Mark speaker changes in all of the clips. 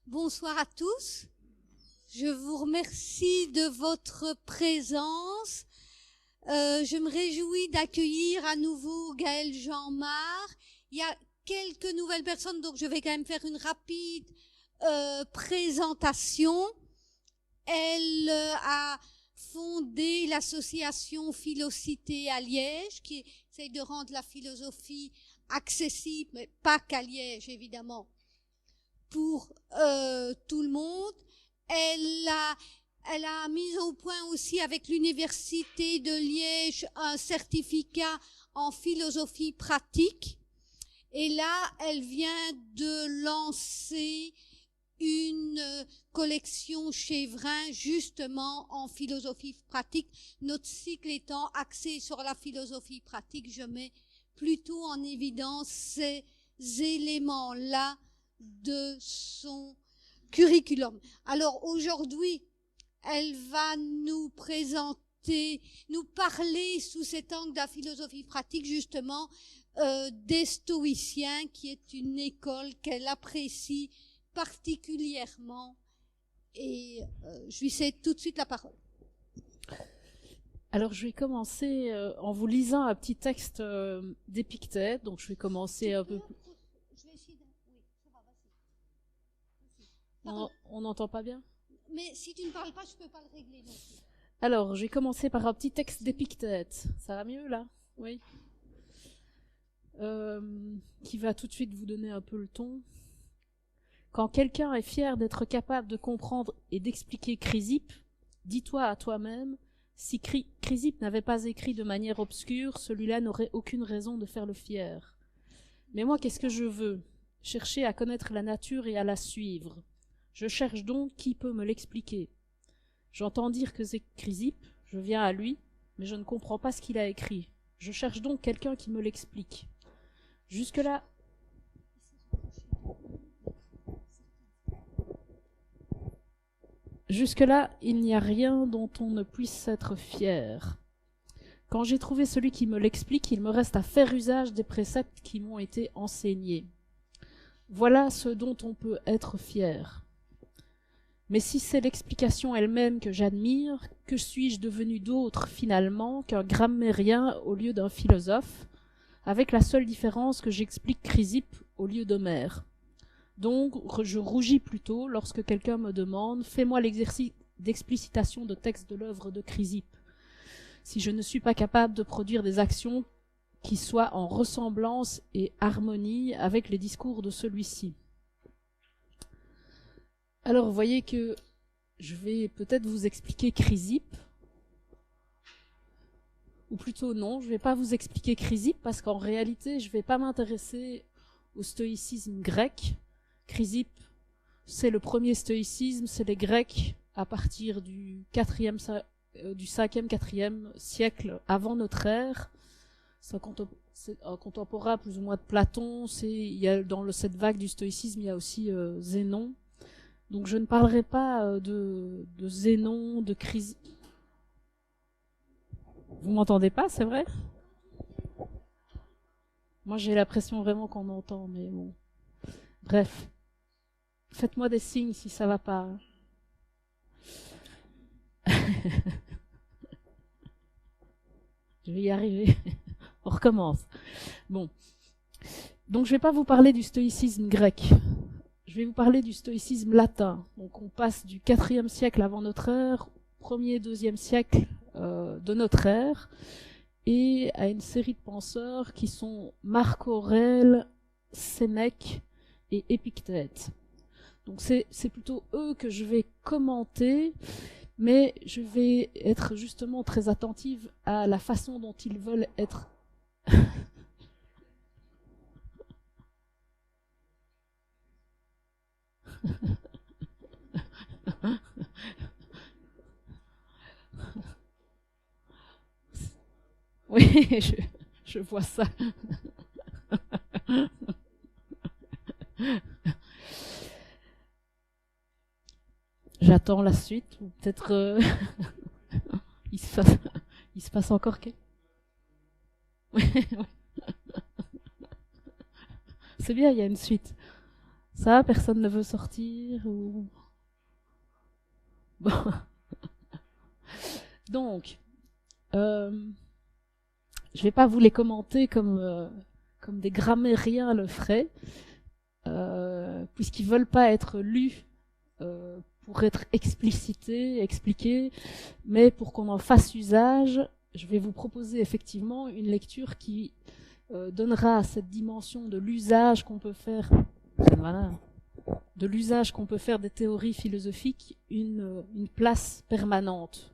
Speaker 1: Bonsoir à tous. Je vous remercie de votre présence. Je me réjouis d'accueillir à nouveau Gaëlle Jeanmar. Il y a quelques nouvelles personnes, donc je vais quand même faire une rapide présentation. Elle a fondé l'association Philocité à Liège, qui essaye de rendre la philosophie accessible, mais pas qu'à Liège, évidemment, pour tout le monde. Elle a mis au point aussi avec l'Université de Liège un certificat en philosophie pratique. Et là, elle vient de lancer une collection chez Vrin justement en philosophie pratique. Notre cycle étant axé sur la philosophie pratique, je mets plutôt en évidence ces éléments-là de son curriculum. Alors aujourd'hui, elle va nous présenter, nous parler sous cet angle de la philosophie pratique justement des stoïciens, qui est une école qu'elle apprécie particulièrement. Et je lui cède tout de suite la parole.
Speaker 2: Alors je vais commencer en vous lisant un petit texte d'Épictète. Donc je vais commencer un peu.
Speaker 1: Je vais essayer oui, ça va, vas-y.
Speaker 2: On n'entend pas bien ?
Speaker 1: Mais si tu ne parles pas, je ne peux pas le régler non plus.
Speaker 2: Alors, je vais commencer par un petit texte d'Épictète. Ça va mieux, là ? Oui. Qui va tout de suite vous donner un peu le ton. Quand quelqu'un est fier d'être capable de comprendre et d'expliquer Chrysippe, dis-toi à toi-même, si Chrysippe n'avait pas écrit de manière obscure, celui-là n'aurait aucune raison de faire le fier. Mais moi, qu'est-ce que je veux ? Chercher à connaître la nature et à la suivre. Je cherche donc qui peut me l'expliquer. J'entends dire que c'est Chrysippe, je viens à lui, mais je ne comprends pas ce qu'il a écrit. Je cherche donc quelqu'un qui me l'explique. Jusque-là, il n'y a rien dont on ne puisse être fier. Quand j'ai trouvé celui qui me l'explique, il me reste à faire usage des préceptes qui m'ont été enseignés. Voilà ce dont on peut être fier. Mais si c'est l'explication elle-même que j'admire, que suis-je devenu d'autre finalement qu'un grammairien au lieu d'un philosophe, avec la seule différence que j'explique Chrysippe au lieu d'Homère. Donc je rougis plutôt lorsque quelqu'un me demande « Fais-moi l'exercice d'explicitation de texte de l'œuvre de Chrysippe » si je ne suis pas capable de produire des actions qui soient en ressemblance et harmonie avec les discours de celui-ci. Alors, vous voyez que je vais peut-être vous expliquer Chrysippe, ou plutôt non, je ne vais pas vous expliquer Chrysippe, parce qu'en réalité, je ne vais pas m'intéresser au stoïcisme grec. Chrysippe, c'est le premier stoïcisme, c'est les Grecs à partir du 5e, 4e siècle avant notre ère. C'est un contemporain plus ou moins de Platon. Il y a, dans cette vague du stoïcisme, il y a aussi Zénon. Donc je ne parlerai pas de Zénon, de Chrysippe. Vous m'entendez pas, c'est vrai ? Moi j'ai l'impression vraiment qu'on entend, mais bon. Bref. Faites-moi des signes si ça va pas. Je vais y arriver. On recommence. Bon. Donc je vais pas vous parler du stoïcisme grec. Je vais vous parler du stoïcisme latin. Donc on passe du 4e siècle avant notre ère, 1er et 2e siècle de notre ère, et à une série de penseurs qui sont Marc Aurèle, Sénèque et Épictète. Donc c'est plutôt eux que je vais commenter, mais je vais être justement très attentive à la façon dont ils veulent être Oui, je vois ça. J'attends la suite, ou peut-être il se passe encore quelque chose. C'est bien, il y a une suite. Ça, personne ne veut sortir ou... Bon. Donc, je vais pas vous les commenter comme des grammairiens le feraient, puisqu'ils veulent pas être lus pour être explicités, expliqués, mais pour qu'on en fasse usage, je vais vous proposer effectivement une lecture qui donnera à cette dimension de l'usage qu'on peut faire, voilà, de l'usage qu'on peut faire des théories philosophiques une place permanente.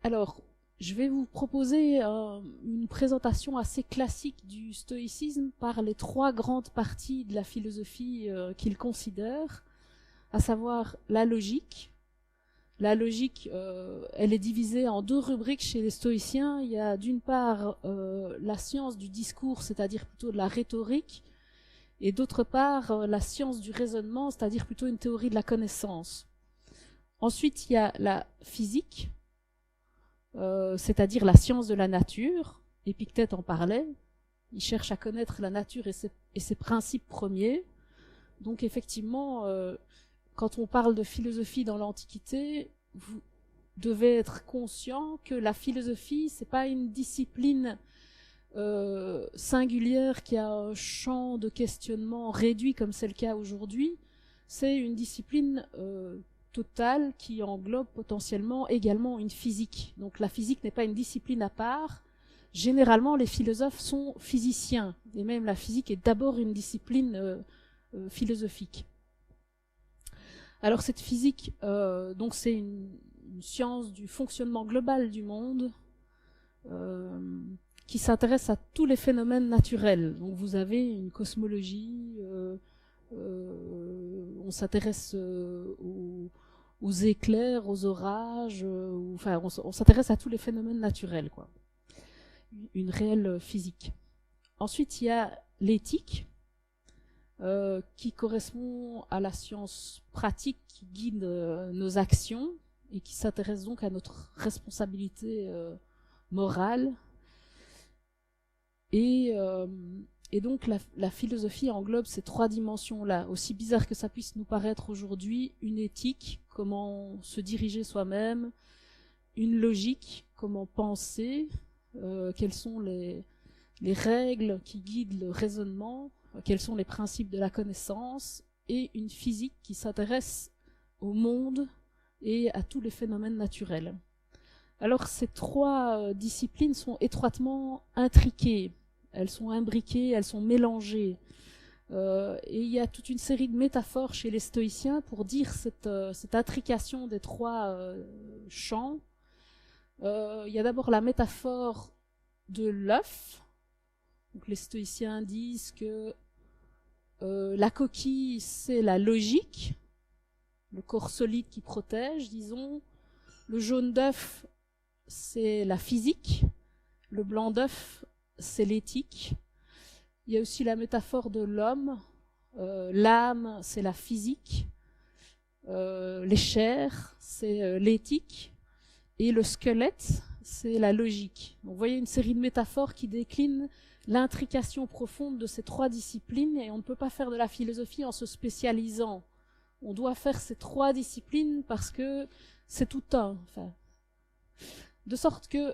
Speaker 2: Alors, je vais vous proposer une présentation assez classique du stoïcisme par les trois grandes parties de la philosophie qu'il considère, à savoir la logique. La logique, elle est divisée en deux rubriques chez les stoïciens. Il y a d'une part la science du discours, c'est-à-dire plutôt de la rhétorique, et d'autre part la science du raisonnement, c'est-à-dire plutôt une théorie de la connaissance. Ensuite, il y a la physique, c'est-à-dire la science de la nature. Épictète en parlait. Il cherche à connaître la nature et ses principes premiers. Donc effectivement, quand on parle de philosophie dans l'Antiquité, vous devez être conscient que la philosophie, c'est pas une discipline singulière qui a un champ de questionnement réduit comme c'est le cas aujourd'hui. C'est une discipline totale qui englobe potentiellement également une physique. Donc la physique n'est pas une discipline à part. Généralement, les philosophes sont physiciens, et même la physique est d'abord une discipline philosophique. Alors cette physique, donc c'est une science du fonctionnement global du monde qui s'intéresse à tous les phénomènes naturels. Donc vous avez une cosmologie, on s'intéresse aux éclairs, aux orages, enfin on s'intéresse à tous les phénomènes naturels, quoi. Une réelle physique. Ensuite, il y a l'éthique, qui correspond à la science pratique qui guide nos actions et qui s'intéresse donc à notre responsabilité morale. Et donc la philosophie englobe ces trois dimensions-là. Aussi bizarre que ça puisse nous paraître aujourd'hui, une éthique, comment se diriger soi-même, une logique, comment penser, quelles sont les règles qui guident le raisonnement, quels sont les principes de la connaissance, et une physique qui s'intéresse au monde et à tous les phénomènes naturels. Alors ces trois disciplines sont étroitement intriquées, elles sont imbriquées, elles sont mélangées. Et il y a toute une série de métaphores chez les stoïciens pour dire cette intrication des trois champs. Il y a d'abord la métaphore de l'œuf. Donc les stoïciens disent que la coquille, c'est la logique, le corps solide qui protège, disons. Le jaune d'œuf, c'est la physique. Le blanc d'œuf, c'est l'éthique. Il y a aussi la métaphore de l'homme. L'âme, c'est la physique. Les chairs, c'est l'éthique. Et le squelette, c'est la logique. Donc, vous voyez une série de métaphores qui déclinent l'intrication profonde de ces trois disciplines, et on ne peut pas faire de la philosophie en se spécialisant. On doit faire ces trois disciplines parce que c'est tout un. Enfin, de sorte que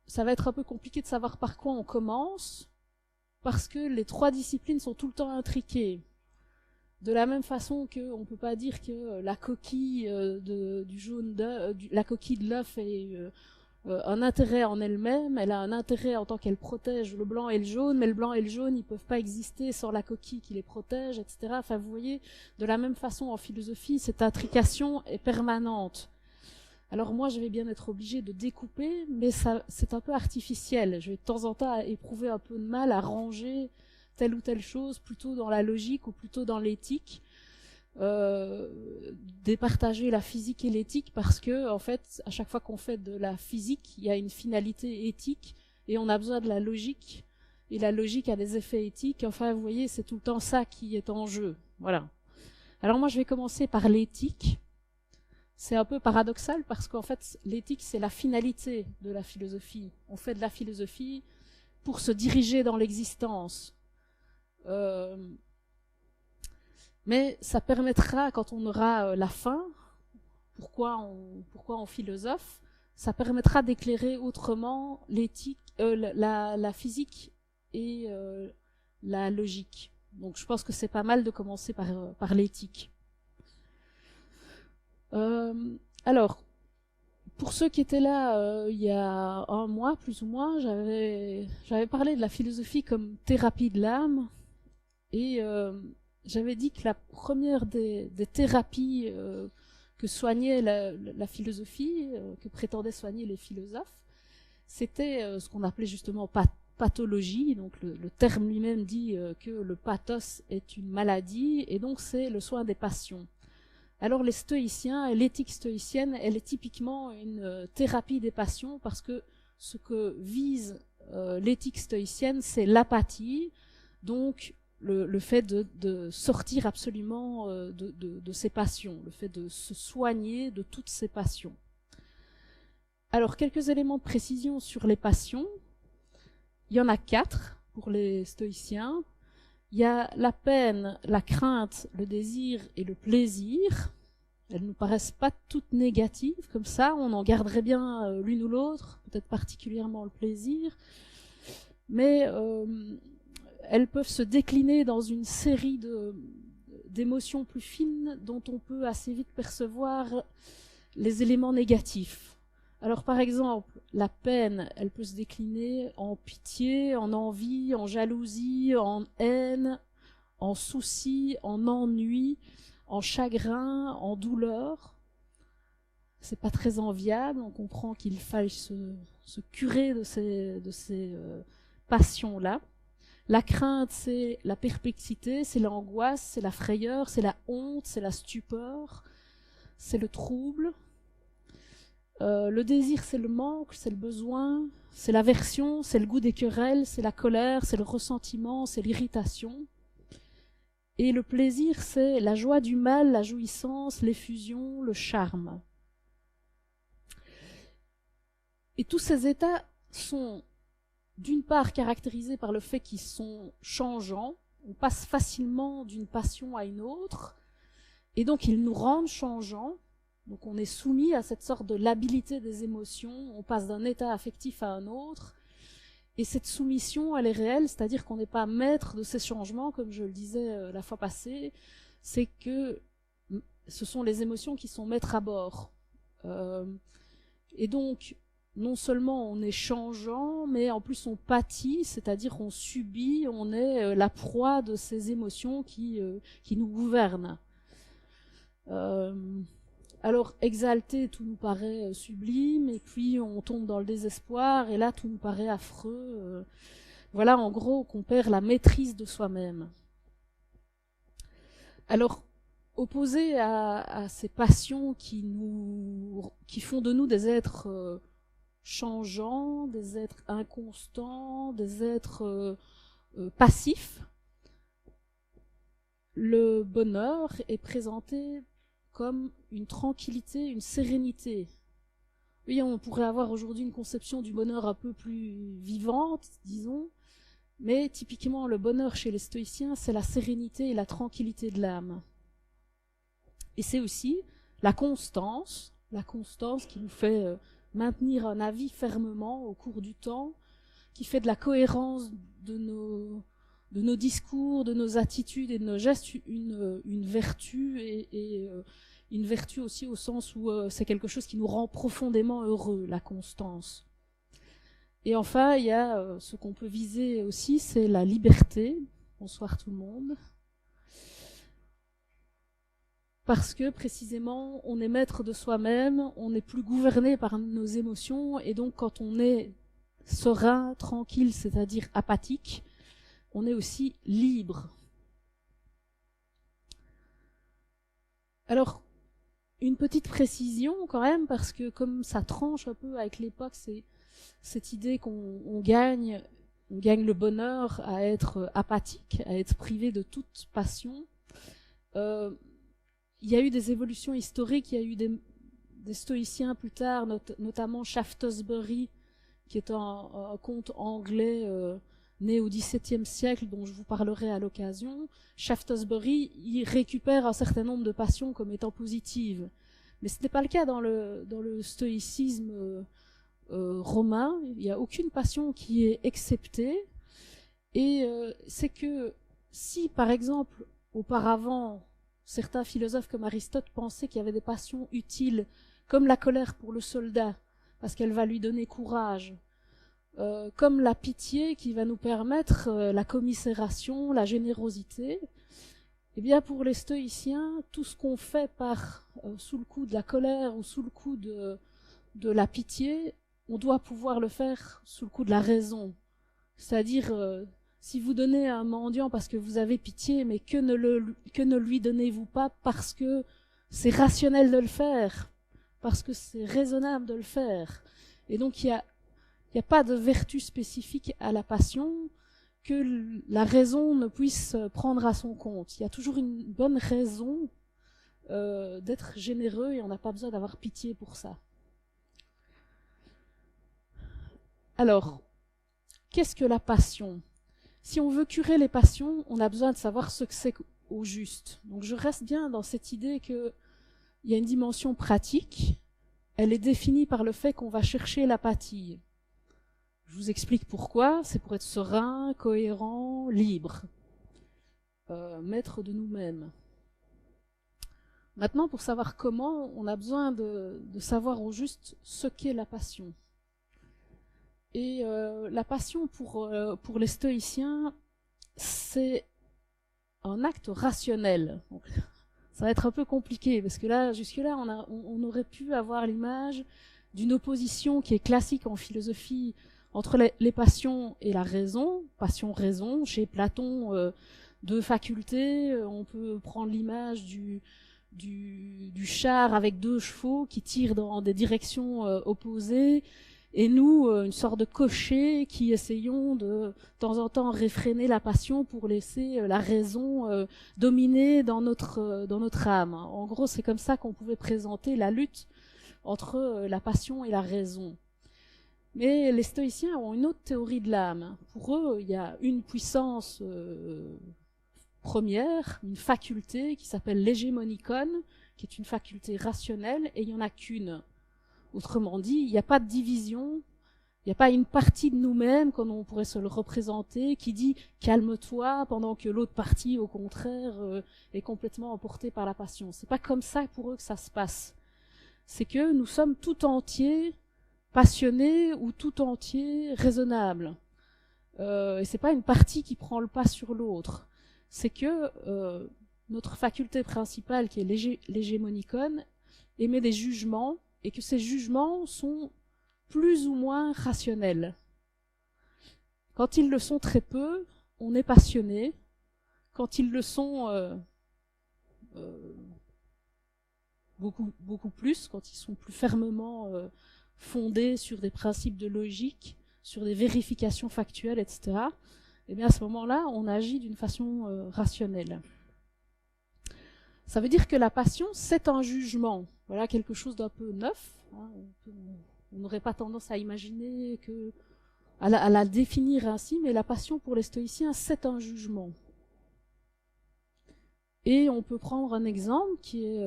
Speaker 2: ça va être un peu compliqué de savoir par quoi on commence, parce que les trois disciplines sont tout le temps intriquées. De la même façon qu'on ne peut pas dire que la coquille du jaune d'œuf, la coquille de l'œuf est un intérêt en elle-même, elle a un intérêt en tant qu'elle protège le blanc et le jaune, mais le blanc et le jaune, ils peuvent pas exister sans la coquille qui les protège, etc. Enfin, vous voyez, de la même façon, en philosophie, cette intrication est permanente. Alors moi, je vais bien être obligée de découper, mais ça, c'est un peu artificiel. Je vais de temps en temps éprouver un peu de mal à ranger telle ou telle chose, plutôt dans la logique ou plutôt dans l'éthique. Départager la physique et l'éthique parce que en fait à chaque fois qu'on fait de la physique il y a une finalité éthique et on a besoin de la logique et la logique a des effets éthiques. Enfin vous voyez, c'est tout le temps ça qui est en jeu. Voilà. Alors moi je vais commencer par l'éthique. C'est un peu paradoxal parce qu'en fait l'éthique c'est la finalité de la philosophie. On fait de la philosophie pour se diriger dans l'existence. Euh, mais ça permettra, quand on aura la fin, pourquoi on philosophe, ça permettra d'éclairer autrement l'éthique, la physique et la logique. Donc je pense que c'est pas mal de commencer par l'éthique. Alors, pour ceux qui étaient là il y a un mois, plus ou moins, j'avais parlé de la philosophie comme thérapie de l'âme, et j'avais dit que la première des thérapies que soignait la philosophie, que prétendaient soigner les philosophes, c'était ce qu'on appelait justement pathologie. Donc le terme lui-même dit que le pathos est une maladie, et donc c'est le soin des passions. Alors les stoïciens, et l'éthique stoïcienne, elle est typiquement une thérapie des passions, parce que ce que vise l'éthique stoïcienne, c'est l'apathie, donc le fait de sortir absolument de ses passions, le fait de se soigner de toutes ses passions. Alors, quelques éléments de précision sur les passions. Il y en a 4 pour les stoïciens. Il y a la peine, la crainte, le désir et le plaisir. Elles ne nous paraissent pas toutes négatives, comme ça, on en garderait bien l'une ou l'autre, peut-être particulièrement le plaisir. Mais elles peuvent se décliner dans une série d'émotions plus fines dont on peut assez vite percevoir les éléments négatifs. Alors par exemple, la peine, elle peut se décliner en pitié, en envie, en jalousie, en haine, en souci, en ennui, en chagrin, en douleur. C'est pas très enviable, on comprend qu'il faille se curer de ces passions-là. La crainte, c'est la perplexité, c'est l'angoisse, c'est la frayeur, c'est la honte, c'est la stupeur, c'est le trouble. Le désir, c'est le manque, c'est le besoin, c'est l'aversion, c'est le goût des querelles, c'est la colère, c'est le ressentiment, c'est l'irritation. Et le plaisir, c'est la joie du mal, la jouissance, l'effusion, le charme. Et tous ces états sont d'une part caractérisés par le fait qu'ils sont changeants, on passe facilement d'une passion à une autre, et donc ils nous rendent changeants, donc on est soumis à cette sorte de labilité des émotions, on passe d'un état affectif à un autre, et cette soumission, elle est réelle, c'est-à-dire qu'on n'est pas maître de ces changements, comme je le disais la fois passée, c'est que ce sont les émotions qui sont maîtres à bord. Et donc, non seulement on est changeant, mais en plus on pâtit, c'est-à-dire on subit, on est la proie de ces émotions qui nous gouvernent. Alors exalté, tout nous paraît sublime, et puis on tombe dans le désespoir, et là tout nous paraît affreux. Voilà en gros qu'on perd la maîtrise de soi-même. Alors, opposé à ces passions qui font de nous des êtres changeants, des êtres inconstants, des êtres passifs, le bonheur est présenté comme une tranquillité, une sérénité. Oui, on pourrait avoir aujourd'hui une conception du bonheur un peu plus vivante, disons, mais typiquement le bonheur chez les stoïciens, c'est la sérénité et la tranquillité de l'âme. Et c'est aussi la constance qui nous fait maintenir un avis fermement au cours du temps, qui fait de la cohérence de nos discours, de nos attitudes et de nos gestes une vertu, et une vertu aussi au sens où c'est quelque chose qui nous rend profondément heureux, la constance. Et enfin, il y a ce qu'on peut viser aussi, c'est la liberté. Bonsoir tout le monde. Parce que précisément, on est maître de soi-même, on n'est plus gouverné par nos émotions, et donc quand on est serein, tranquille, c'est-à-dire apathique, on est aussi libre. Alors, une petite précision quand même, parce que comme ça tranche un peu avec l'époque, c'est cette idée qu'on gagne le bonheur à être apathique, à être privé de toute passion. Il y a eu des évolutions historiques, il y a eu des stoïciens plus tard, notamment Shaftesbury, qui est un conte anglais né au XVIIe siècle, dont je vous parlerai à l'occasion, Shaftesbury y récupère un certain nombre de passions comme étant positives. Mais ce n'est pas le cas dans le stoïcisme romain. Il n'y a aucune passion qui est exceptée. Et c'est que si, par exemple, auparavant, certains philosophes comme Aristote pensaient qu'il y avait des passions utiles, comme la colère pour le soldat, parce qu'elle va lui donner courage, comme la pitié qui va nous permettre la commisération, la générosité, eh bien pour les stoïciens, tout ce qu'on fait sous le coup de la colère ou sous le coup de la pitié, on doit pouvoir le faire sous le coup de la raison. C'est-à-dire, si vous donnez à un mendiant parce que vous avez pitié, mais que ne lui donnez-vous pas parce que c'est rationnel de le faire, parce que c'est raisonnable de le faire. Et donc il n'y a pas de vertu spécifique à la passion que la raison ne puisse prendre à son compte. Il y a toujours une bonne raison d'être généreux et on n'a pas besoin d'avoir pitié pour ça. Alors, qu'est-ce que la passion ? Si on veut curer les passions, on a besoin de savoir ce que c'est au juste. Donc je reste bien dans cette idée qu'il y a une dimension pratique. Elle est définie par le fait qu'on va chercher l'apathie. Je vous explique pourquoi. C'est pour être serein, cohérent, libre, maître de nous-mêmes. Maintenant, pour savoir comment, on a besoin de savoir au juste ce qu'est la passion. Et la passion pour les stoïciens, c'est un acte rationnel. Donc, ça va être un peu compliqué, parce que là, jusque-là, on aurait pu avoir l'image d'une opposition qui est classique en philosophie entre les passions et la raison. Passion-raison, chez Platon, deux facultés. On peut prendre l'image du char avec deux chevaux qui tirent dans des directions opposées. Et nous, une sorte de cocher qui essayons de temps en temps réfréner la passion pour laisser la raison dominer dans notre âme. En gros, c'est comme ça qu'on pouvait présenter la lutte entre la passion et la raison. Mais les stoïciens ont une autre théorie de l'âme. Pour eux, il y a une puissance première, une faculté qui s'appelle l'hégémonikon, qui est une faculté rationnelle, et il n'y en a qu'une. Autrement dit, il n'y a pas de division, il n'y a pas une partie de nous-mêmes, comme on pourrait se le représenter, qui dit « calme-toi » pendant que l'autre partie, au contraire, est complètement emportée par la passion. C'est pas comme ça pour eux que ça se passe. C'est que nous sommes tout entiers passionnés ou tout entiers raisonnables. Et c'est pas une partie qui prend le pas sur l'autre. C'est que notre faculté principale, qui est l'hégémonikon, émet des jugements, et que ces jugements sont plus ou moins rationnels. Quand ils le sont très peu, on est passionné. Quand ils le sont beaucoup plus, quand ils sont plus fermement fondés sur des principes de logique, sur des vérifications factuelles, etc., eh bien à ce moment-là, on agit d'une façon rationnelle. Ça veut dire que la passion, c'est un jugement. Voilà quelque chose d'un peu neuf. Hein. On n'aurait pas tendance à imaginer à la définir ainsi, mais la passion pour les stoïciens, c'est un jugement. Et on peut prendre un exemple qui est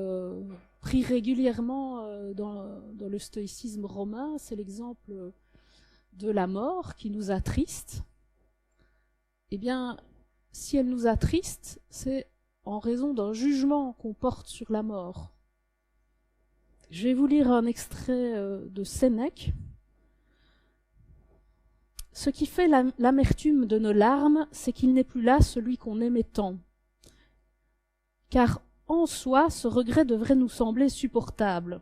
Speaker 2: pris régulièrement dans le stoïcisme romain, c'est l'exemple de la mort qui nous attriste. Eh bien, si elle nous attriste, c'est en raison d'un jugement qu'on porte sur la mort. Je vais vous lire un extrait de Sénèque. Ce qui fait l'amertume de nos larmes, c'est qu'il n'est plus là celui qu'on aimait tant. Car en soi, ce regret devrait nous sembler supportable.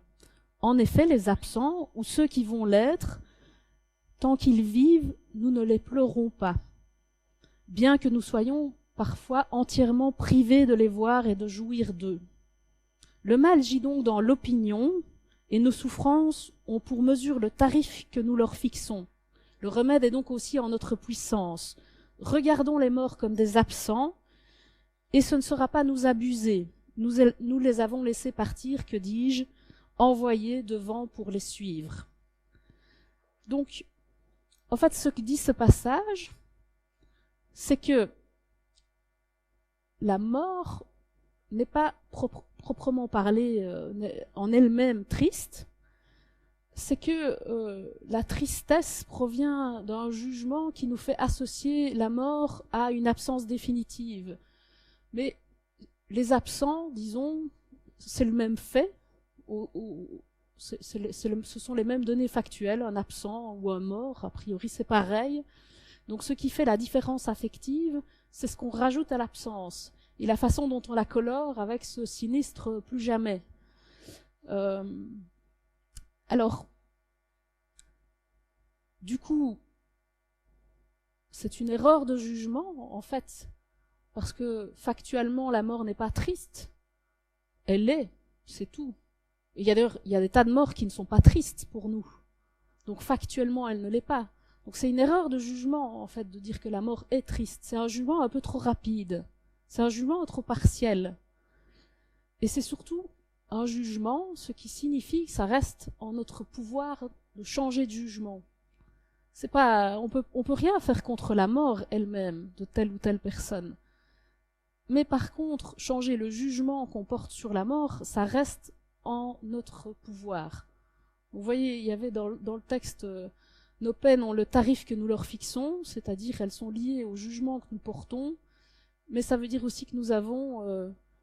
Speaker 2: En effet, les absents, ou ceux qui vont l'être, tant qu'ils vivent, nous ne les pleurons pas, bien que nous soyons parfois entièrement privés de les voir et de jouir d'eux. Le mal gît donc dans l'opinion, et nos souffrances ont pour mesure le tarif que nous leur fixons. Le remède est donc aussi en notre puissance. Regardons les morts comme des absents, et ce ne sera pas nous abuser. Nous les avons laissés partir, que dis-je, envoyés devant pour les suivre. Donc, en fait, ce que dit ce passage, c'est que la mort n'est pas proprement parlée en elle-même triste, c'est que la tristesse provient d'un jugement qui nous fait associer la mort à une absence définitive. Mais les absents, disons, c'est le même fait, ce sont les mêmes données factuelles, un absent ou un mort, a priori c'est pareil. Donc ce qui fait la différence affective, c'est ce qu'on rajoute à l'absence, et la façon dont on la colore avec ce sinistre plus jamais. Alors, du coup, c'est une erreur de jugement, en fait, parce que factuellement, la mort n'est pas triste. Elle l'est, c'est tout. Et il y a des tas de morts qui ne sont pas tristes pour nous. Donc factuellement, elle ne l'est pas. Donc c'est une erreur de jugement, en fait, de dire que la mort est triste. C'est un jugement un peu trop rapide. C'est un jugement trop partiel. Et c'est surtout un jugement, ce qui signifie que ça reste en notre pouvoir de changer de jugement. C'est pas, on peut rien faire contre la mort elle-même de telle ou telle personne. Mais par contre, changer le jugement qu'on porte sur la mort, ça reste en notre pouvoir. Vous voyez, il y avait dans le texte, nos peines ont le tarif que nous leur fixons, c'est-à-dire elles sont liées au jugement que nous portons, mais ça veut dire aussi que nous avons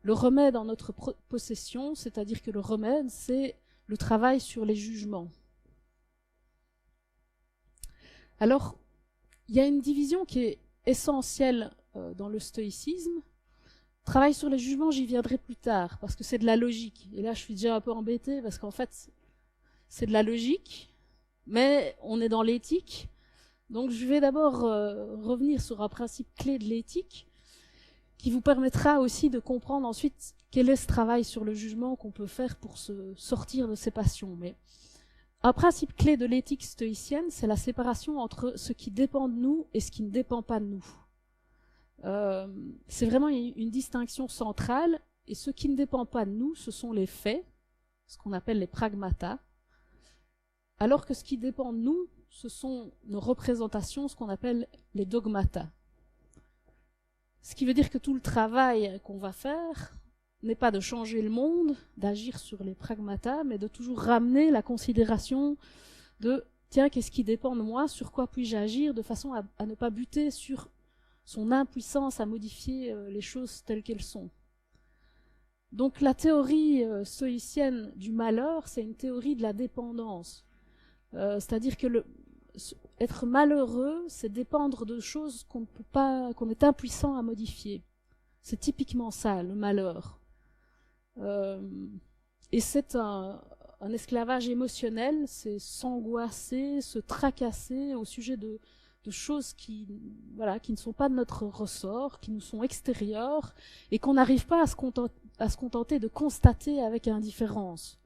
Speaker 2: le remède en notre possession, c'est-à-dire que le remède, c'est le travail sur les jugements. Alors, il y a une division qui est essentielle dans le stoïcisme. Travail sur les jugements, j'y viendrai plus tard, parce que c'est de la logique. Et là, je suis déjà un peu embêtée, parce qu'en fait, c'est de la logique, mais on est dans l'éthique. Donc, je vais d'abord revenir sur un principe clé de l'éthique, qui vous permettra aussi de comprendre ensuite quel est ce travail sur le jugement qu'on peut faire pour se sortir de ses passions. Mais un principe clé de l'éthique stoïcienne, c'est la séparation entre ce qui dépend de nous et ce qui ne dépend pas de nous. C'est vraiment une distinction centrale, et ce qui ne dépend pas de nous, ce sont les faits, ce qu'on appelle les pragmata, alors que ce qui dépend de nous, ce sont nos représentations, ce qu'on appelle les dogmata. Ce qui veut dire que tout le travail qu'on va faire n'est pas de changer le monde, d'agir sur les pragmata, mais de toujours ramener la considération de « tiens, qu'est-ce qui dépend de moi, sur quoi puis-je agir ?» de façon à ne pas buter sur son impuissance à modifier les choses telles qu'elles sont. Donc la théorie stoïcienne du malheur, c'est une théorie de la dépendance. C'est-à-dire que être malheureux, c'est dépendre de choses qu'on est impuissant à modifier. C'est typiquement ça, le malheur. Et c'est un esclavage émotionnel, c'est s'angoisser, se tracasser au sujet de choses qui ne sont pas de notre ressort, qui nous sont extérieures, et qu'on n'arrive pas à se contenter de constater avec indifférence.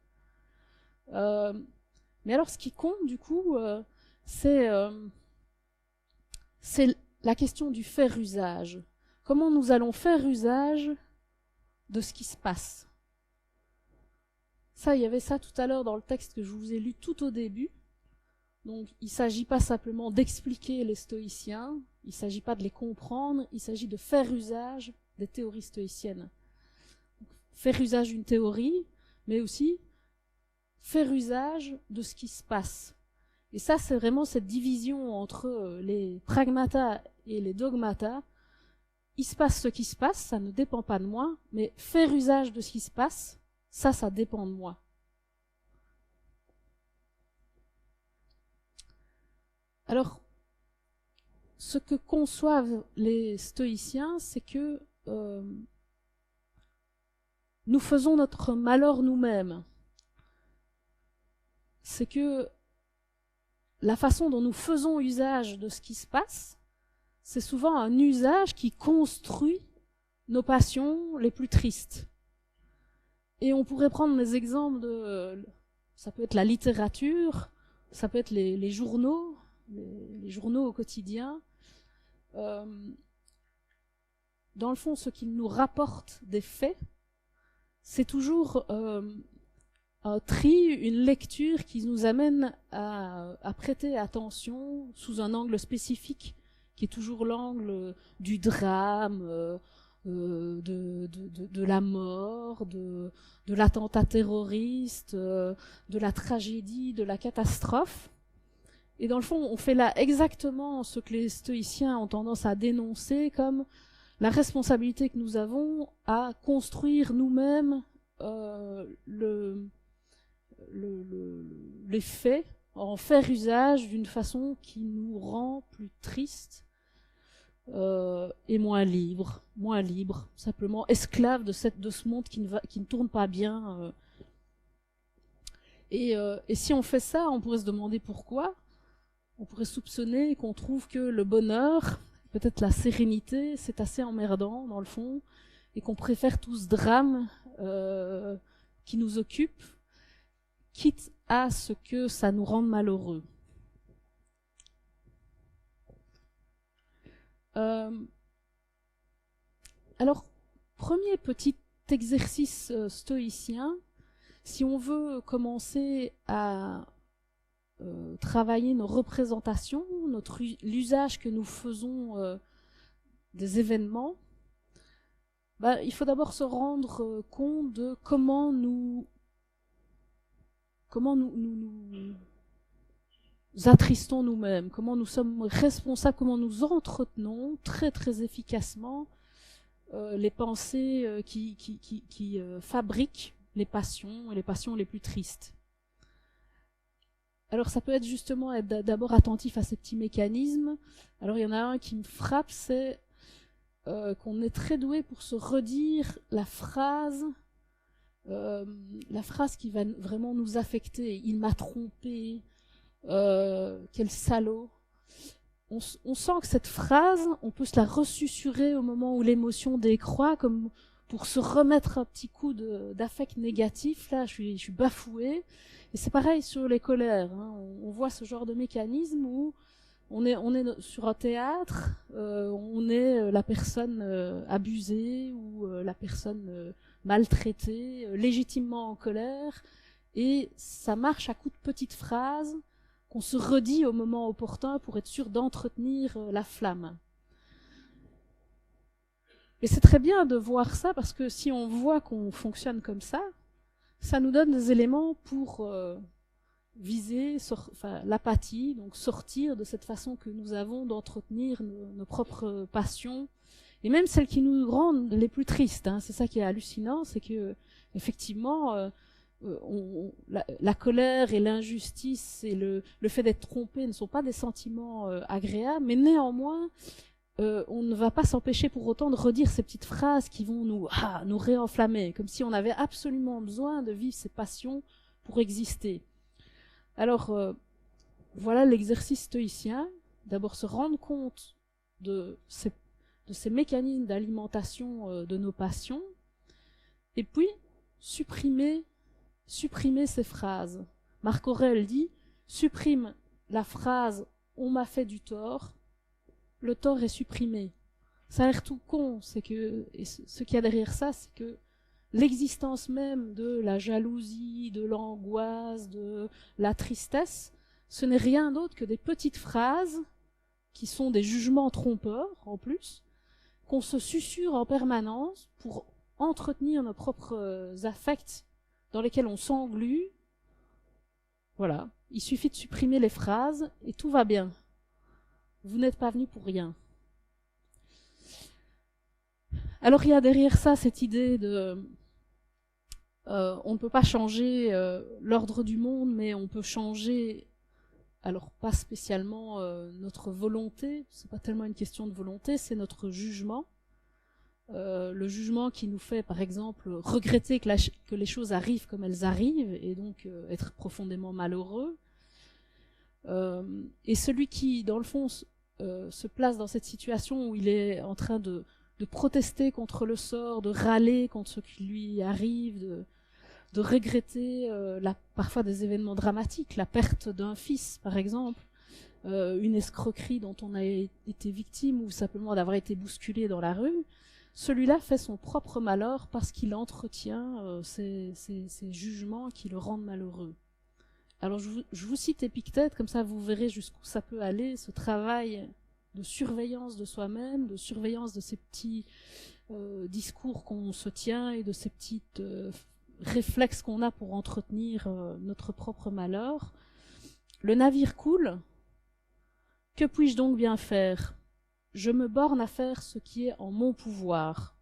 Speaker 2: Mais alors ce qui compte du coup, c'est la question du faire usage. Comment nous allons faire usage de ce qui se passe. Ça, il y avait ça tout à l'heure dans le texte que je vous ai lu tout au début. Donc il ne s'agit pas simplement d'expliquer les stoïciens, il ne s'agit pas de les comprendre, il s'agit de faire usage des théories stoïciennes. Faire usage d'une théorie, mais aussi faire usage de ce qui se passe. Et ça, c'est vraiment cette division entre les pragmata et les dogmata. Il se passe ce qui se passe, ça ne dépend pas de moi, mais faire usage de ce qui se passe, ça dépend de moi. Alors, ce que conçoivent les stoïciens, c'est que nous faisons notre malheur nous-mêmes. C'est que la façon dont nous faisons usage de ce qui se passe, c'est souvent un usage qui construit nos passions les plus tristes. Et on pourrait prendre des exemples ça peut être la littérature, ça peut être les journaux, les journaux au quotidien. Dans le fond, ce qui nous rapporte des faits, c'est toujours un tri, une lecture qui nous amène à prêter attention sous un angle spécifique qui est toujours l'angle du drame, de la mort, de l'attentat terroriste, de la tragédie, de la catastrophe. Et dans le fond, on fait là exactement ce que les stoïciens ont tendance à dénoncer comme la responsabilité que nous avons à construire nous-mêmes les faits, en faire usage d'une façon qui nous rend plus tristes et moins libres, simplement esclaves de ce monde qui ne tourne pas bien. Et si on fait ça, on pourrait se demander pourquoi. On pourrait soupçonner qu'on trouve que le bonheur, peut-être la sérénité, c'est assez emmerdant dans le fond, et qu'on préfère tout ce drame qui nous occupe, quitte à ce que ça nous rende malheureux. Alors, premier petit exercice stoïcien, si on veut commencer à travailler nos représentations, l'usage que nous faisons des événements, il faut d'abord se rendre compte de comment nous attristons nous-mêmes, comment nous sommes responsables, comment nous entretenons très très efficacement les pensées qui fabriquent les passions, et les passions les plus tristes. Alors ça peut être justement être d'abord attentif à ces petits mécanismes. Alors il y en a un qui me frappe, c'est qu'on est très doué pour se redire la phrase qui va vraiment nous affecter. Il m'a trompé, quel salaud. On sent que cette phrase, on peut se la ressusurrer au moment où l'émotion décroît, comme pour se remettre un petit coup d'affect négatif. Là, je suis bafouée. Et c'est pareil sur les colères. Hein. On voit ce genre de mécanisme où on est sur un théâtre, on est la personne abusée ou la personne maltraitée, légitimement en colère, et ça marche à coups de petites phrases qu'on se redit au moment opportun pour être sûr d'entretenir la flamme. Et c'est très bien de voir ça, parce que si on voit qu'on fonctionne comme ça nous donne des éléments pour viser l'apathie, donc sortir de cette façon que nous avons d'entretenir nos propres passions, et même celles qui nous rendent les plus tristes. Hein. C'est ça qui est hallucinant, c'est que effectivement, la colère et l'injustice et le fait d'être trompé ne sont pas des sentiments agréables, mais néanmoins, on ne va pas s'empêcher pour autant de redire ces petites phrases qui vont nous réenflammer, comme si on avait absolument besoin de vivre ces passions pour exister. Alors, voilà l'exercice stoïcien. D'abord se rendre compte de ces mécanismes d'alimentation de nos passions, et puis supprimer ces phrases. Marc Aurèle dit « Supprime la phrase « on m'a fait du tort », le tort est supprimé. Ça a l'air tout con, ce qu'il y a derrière ça, c'est que l'existence même de la jalousie, de l'angoisse, de la tristesse, ce n'est rien d'autre que des petites phrases qui sont des jugements trompeurs, en plus, qu'on se susurre en permanence pour entretenir nos propres affects dans lesquels on s'englue. Voilà, il suffit de supprimer les phrases et tout va bien. Vous n'êtes pas venu pour rien. Alors il y a derrière ça cette idée de on ne peut pas changer l'ordre du monde, mais on peut changer, alors pas spécialement notre volonté, c'est pas tellement une question de volonté, c'est notre jugement. Le jugement qui nous fait par exemple regretter que les choses arrivent comme elles arrivent, et donc être profondément malheureux. Et celui qui, dans le fond, se place dans cette situation où il est en train de protester contre le sort, de râler contre ce qui lui arrive, de regretter parfois des événements dramatiques, la perte d'un fils par exemple, une escroquerie dont on a été victime, ou simplement d'avoir été bousculé dans la rue. Celui-là fait son propre malheur parce qu'il entretient ces jugements qui le rendent malheureux. Alors je vous cite Épictète, comme ça vous verrez jusqu'où ça peut aller, ce travail surveillance de soi-même, de surveillance de ces petits discours qu'on se tient et de ces petites réflexes qu'on a pour entretenir notre propre malheur. Le navire coule. Que puis-je donc bien faire? Je me borne à faire ce qui est en mon pouvoir.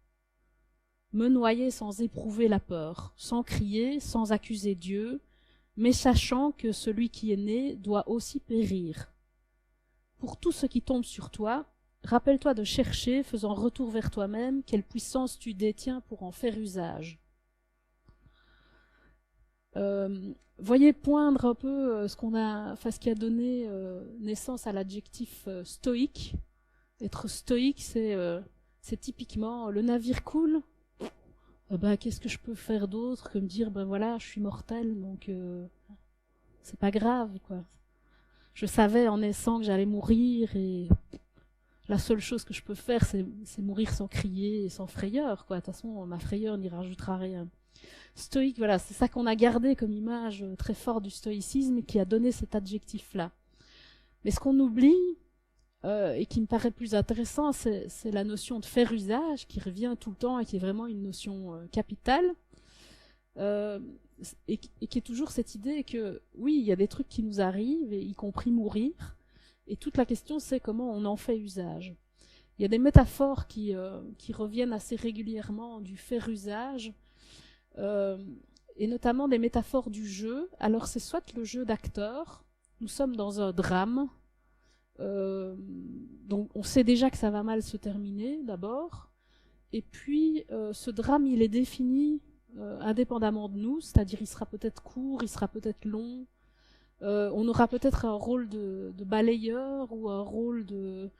Speaker 2: Me noyer sans éprouver la peur, sans crier, sans accuser Dieu, mais sachant que celui qui est né doit aussi périr. Pour tout ce qui tombe sur toi, rappelle-toi de chercher, faisant retour vers toi-même, quelle puissance tu détiens pour en faire usage. Voyez poindre un peu ce qui a donné naissance à l'adjectif stoïque. Être stoïque, c'est typiquement le navire coule. Qu'est-ce que je peux faire d'autre que me dire voilà, je suis mortel, donc c'est pas grave, quoi. Je savais en naissant que j'allais mourir et la seule chose que je peux faire, c'est mourir sans crier et sans frayeur, quoi. De toute façon, ma frayeur n'y rajoutera rien. Stoïque, voilà, c'est ça qu'on a gardé comme image très forte du stoïcisme et qui a donné cet adjectif-là. Mais ce qu'on oublie, et qui me paraît plus intéressant, c'est la notion de faire usage, qui revient tout le temps et qui est vraiment une notion capitale, et qui est toujours cette idée que, oui, il y a des trucs qui nous arrivent, y compris mourir, et toute la question, c'est comment on en fait usage. Il y a des métaphores qui reviennent assez régulièrement du faire usage, et notamment des métaphores du jeu. Alors c'est soit le jeu d'acteur, nous sommes dans un drame, donc on sait déjà que ça va mal se terminer d'abord, et puis ce drame il est défini indépendamment de nous, c'est-à-dire il sera peut-être court, il sera peut-être long, on aura peut-être un rôle de balayeur ou un rôle de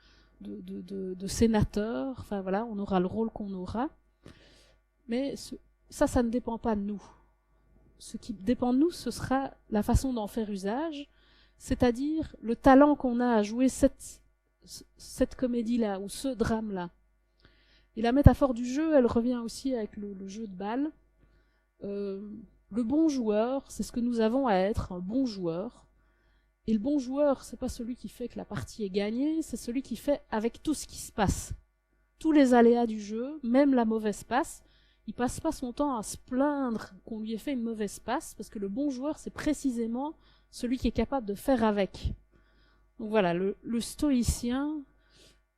Speaker 2: sénateur, enfin voilà, on aura le rôle qu'on aura, mais ça ne dépend pas de nous. Ce qui dépend de nous, ce sera la façon d'en faire usage, c'est-à-dire le talent qu'on a à jouer cette comédie-là, ou ce drame-là. Et la métaphore du jeu, elle revient aussi avec le jeu de balle. Le bon joueur, c'est ce que nous avons à être, un bon joueur. Et le bon joueur, c'est pas celui qui fait que la partie est gagnée, c'est celui qui fait avec tout ce qui se passe. Tous les aléas du jeu, même la mauvaise passe, il passe pas son temps à se plaindre qu'on lui ait fait une mauvaise passe, parce que le bon joueur, c'est précisément celui qui est capable de faire avec. Donc voilà, le stoïcien,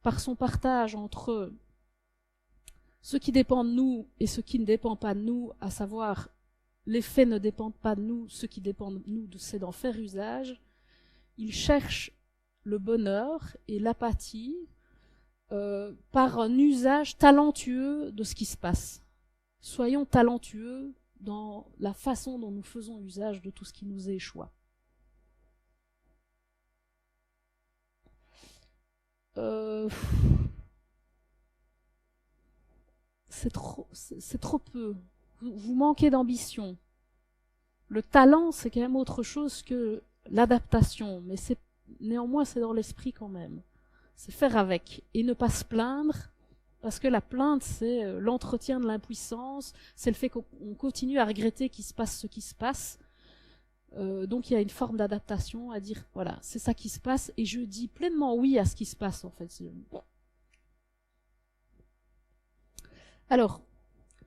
Speaker 2: par son partage entre ce qui dépend de nous et ce qui ne dépend pas de nous, à savoir les faits ne dépendent pas de nous, ce qui dépend de nous, c'est d'en faire usage, il cherche le bonheur et l'apathie par un usage talentueux de ce qui se passe. Soyons talentueux dans la façon dont nous faisons usage de tout ce qui nous échoit. C'est trop peu. Vous manquez d'ambition. Le talent, c'est quand même autre chose que l'adaptation, mais néanmoins c'est dans l'esprit quand même. C'est faire avec et ne pas se plaindre, parce que la plainte, c'est l'entretien de l'impuissance, c'est le fait qu'on continue à regretter qu'il se passe ce qui se passe. Donc il y a une forme d'adaptation à dire, voilà, c'est ça qui se passe, et je dis pleinement oui à ce qui se passe, en fait. Alors,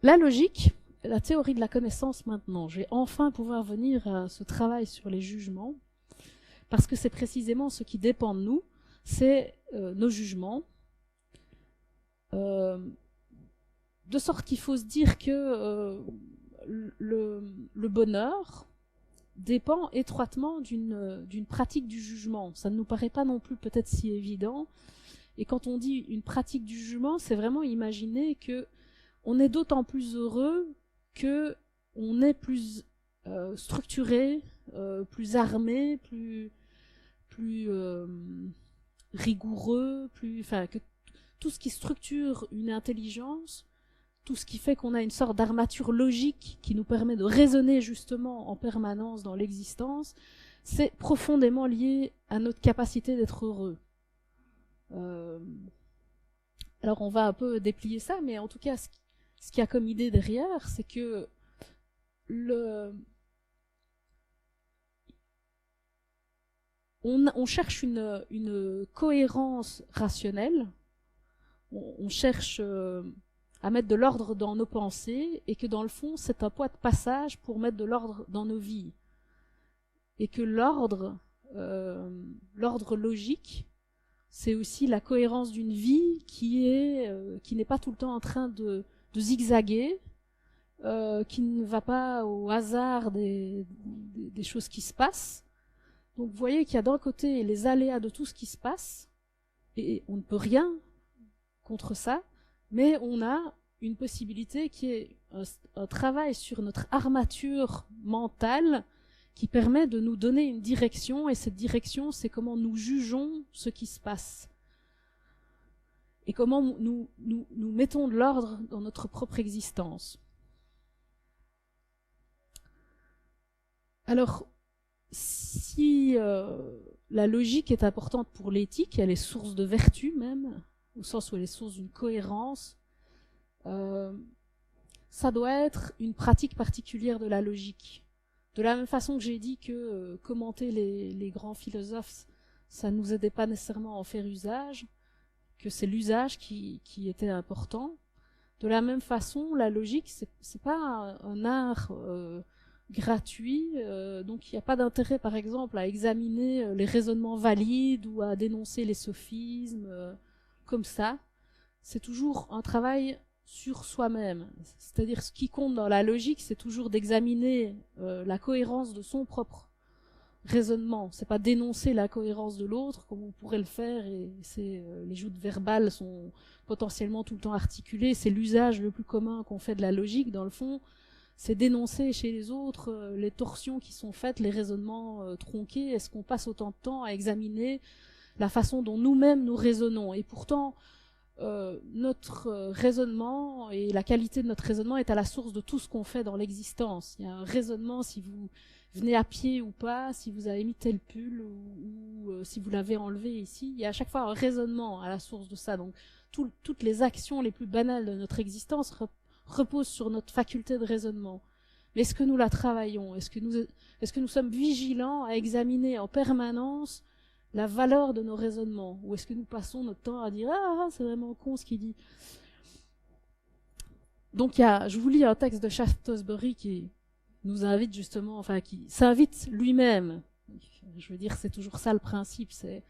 Speaker 2: la logique, la théorie de la connaissance maintenant, je vais enfin pouvoir venir à ce travail sur les jugements, parce que c'est précisément ce qui dépend de nous, c'est nos jugements, de sorte qu'il faut se dire que le bonheur dépend étroitement d'une pratique du jugement. Ça ne nous paraît pas non plus peut-être si évident, et quand on dit une pratique du jugement, c'est vraiment imaginer que on est d'autant plus heureux que on est plus structuré, plus armé, plus rigoureux, que tout ce qui structure une intelligence, tout ce qui fait qu'on a une sorte d'armature logique qui nous permet de raisonner justement en permanence dans l'existence, c'est profondément lié à notre capacité d'être heureux. Alors on va un peu déplier ça, mais en tout cas ce qu'il y a comme idée derrière, c'est que on cherche une cohérence rationnelle, on cherche à mettre de l'ordre dans nos pensées, et que dans le fond, c'est un point de passage pour mettre de l'ordre dans nos vies. Et que l'ordre logique, c'est aussi la cohérence d'une vie qui n'est pas tout le temps en train de zigzaguer, qui ne va pas au hasard des choses qui se passent. Donc vous voyez qu'il y a d'un côté les aléas de tout ce qui se passe, et on ne peut rien contre ça, mais on a une possibilité qui est un travail sur notre armature mentale qui permet de nous donner une direction, et cette direction, c'est comment nous jugeons ce qui se passe. Et comment nous mettons de l'ordre dans notre propre existence. Alors, si la logique est importante pour l'éthique, elle est source de vertu même, au sens où elle est source d'une cohérence, ça doit être une pratique particulière de la logique. De la même façon que j'ai dit que commenter les grands philosophes, ça ne nous aidait pas nécessairement à en faire usage, que c'est l'usage qui était important. De la même façon, la logique, c'est pas un art gratuit, donc il n'y a pas d'intérêt, par exemple, à examiner les raisonnements valides ou à dénoncer les sophismes comme ça. C'est toujours un travail sur soi-même. C'est-à-dire, ce qui compte dans la logique, c'est toujours d'examiner la cohérence de son propre raisonnement. C'est pas dénoncer la cohérence de l'autre, comme on pourrait le faire, et les joutes verbales sont potentiellement tout le temps articulées. C'est l'usage le plus commun qu'on fait de la logique, dans le fond. C'est dénoncer chez les autres les torsions qui sont faites, les raisonnements tronqués. Est-ce qu'on passe autant de temps à examiner la façon dont nous-mêmes nous raisonnons? Et pourtant, notre raisonnement et la qualité de notre raisonnement est à la source de tout ce qu'on fait dans l'existence. Il y a un raisonnement, si vous venez à pied ou pas, si vous avez mis tel pull ou si vous l'avez enlevé ici. Il y a à chaque fois un raisonnement à la source de ça. Donc toutes les actions les plus banales de notre existence reposent sur notre faculté de raisonnement. Mais est-ce que nous la travaillons? Est-ce que nous sommes vigilants à examiner en permanence la valeur de nos raisonnements? Ou est-ce que nous passons notre temps à dire « Ah, c'est vraiment con ce qu'il dit ». Donc je vous lis un texte de Shaftesbury qui nous invite justement, enfin qui s'invite lui-même. Je veux dire, c'est toujours ça le principe. C'est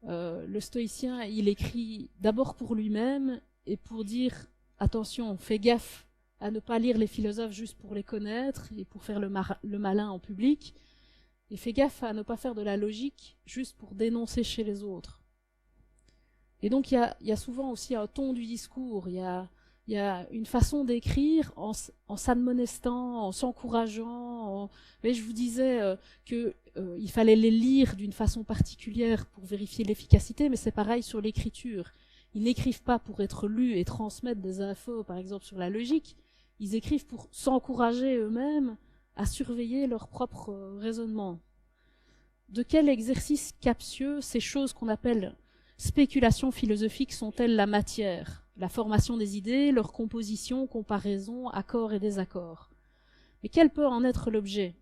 Speaker 2: le stoïcien, il écrit d'abord pour lui-même et pour dire « Attention, fais gaffe à ne pas lire les philosophes juste pour les connaître et pour faire le malin en public. » Et fais gaffe à ne pas faire de la logique juste pour dénoncer chez les autres. Et donc il y a souvent aussi un ton du discours, il y a une façon d'écrire en s'admonestant, en s'encourageant. Mais je vous disais qu'il fallait les lire d'une façon particulière pour vérifier l'efficacité, mais c'est pareil sur l'écriture. Ils n'écrivent pas pour être lus et transmettre des infos, par exemple sur la logique. Ils écrivent pour s'encourager eux-mêmes à surveiller leur propre raisonnement. De quel exercice captieux ces choses qu'on appelle spéculations philosophiques sont-elles la matière? La formation des idées, leur composition, comparaison, accords et désaccords. Mais quel peut en être l'objet?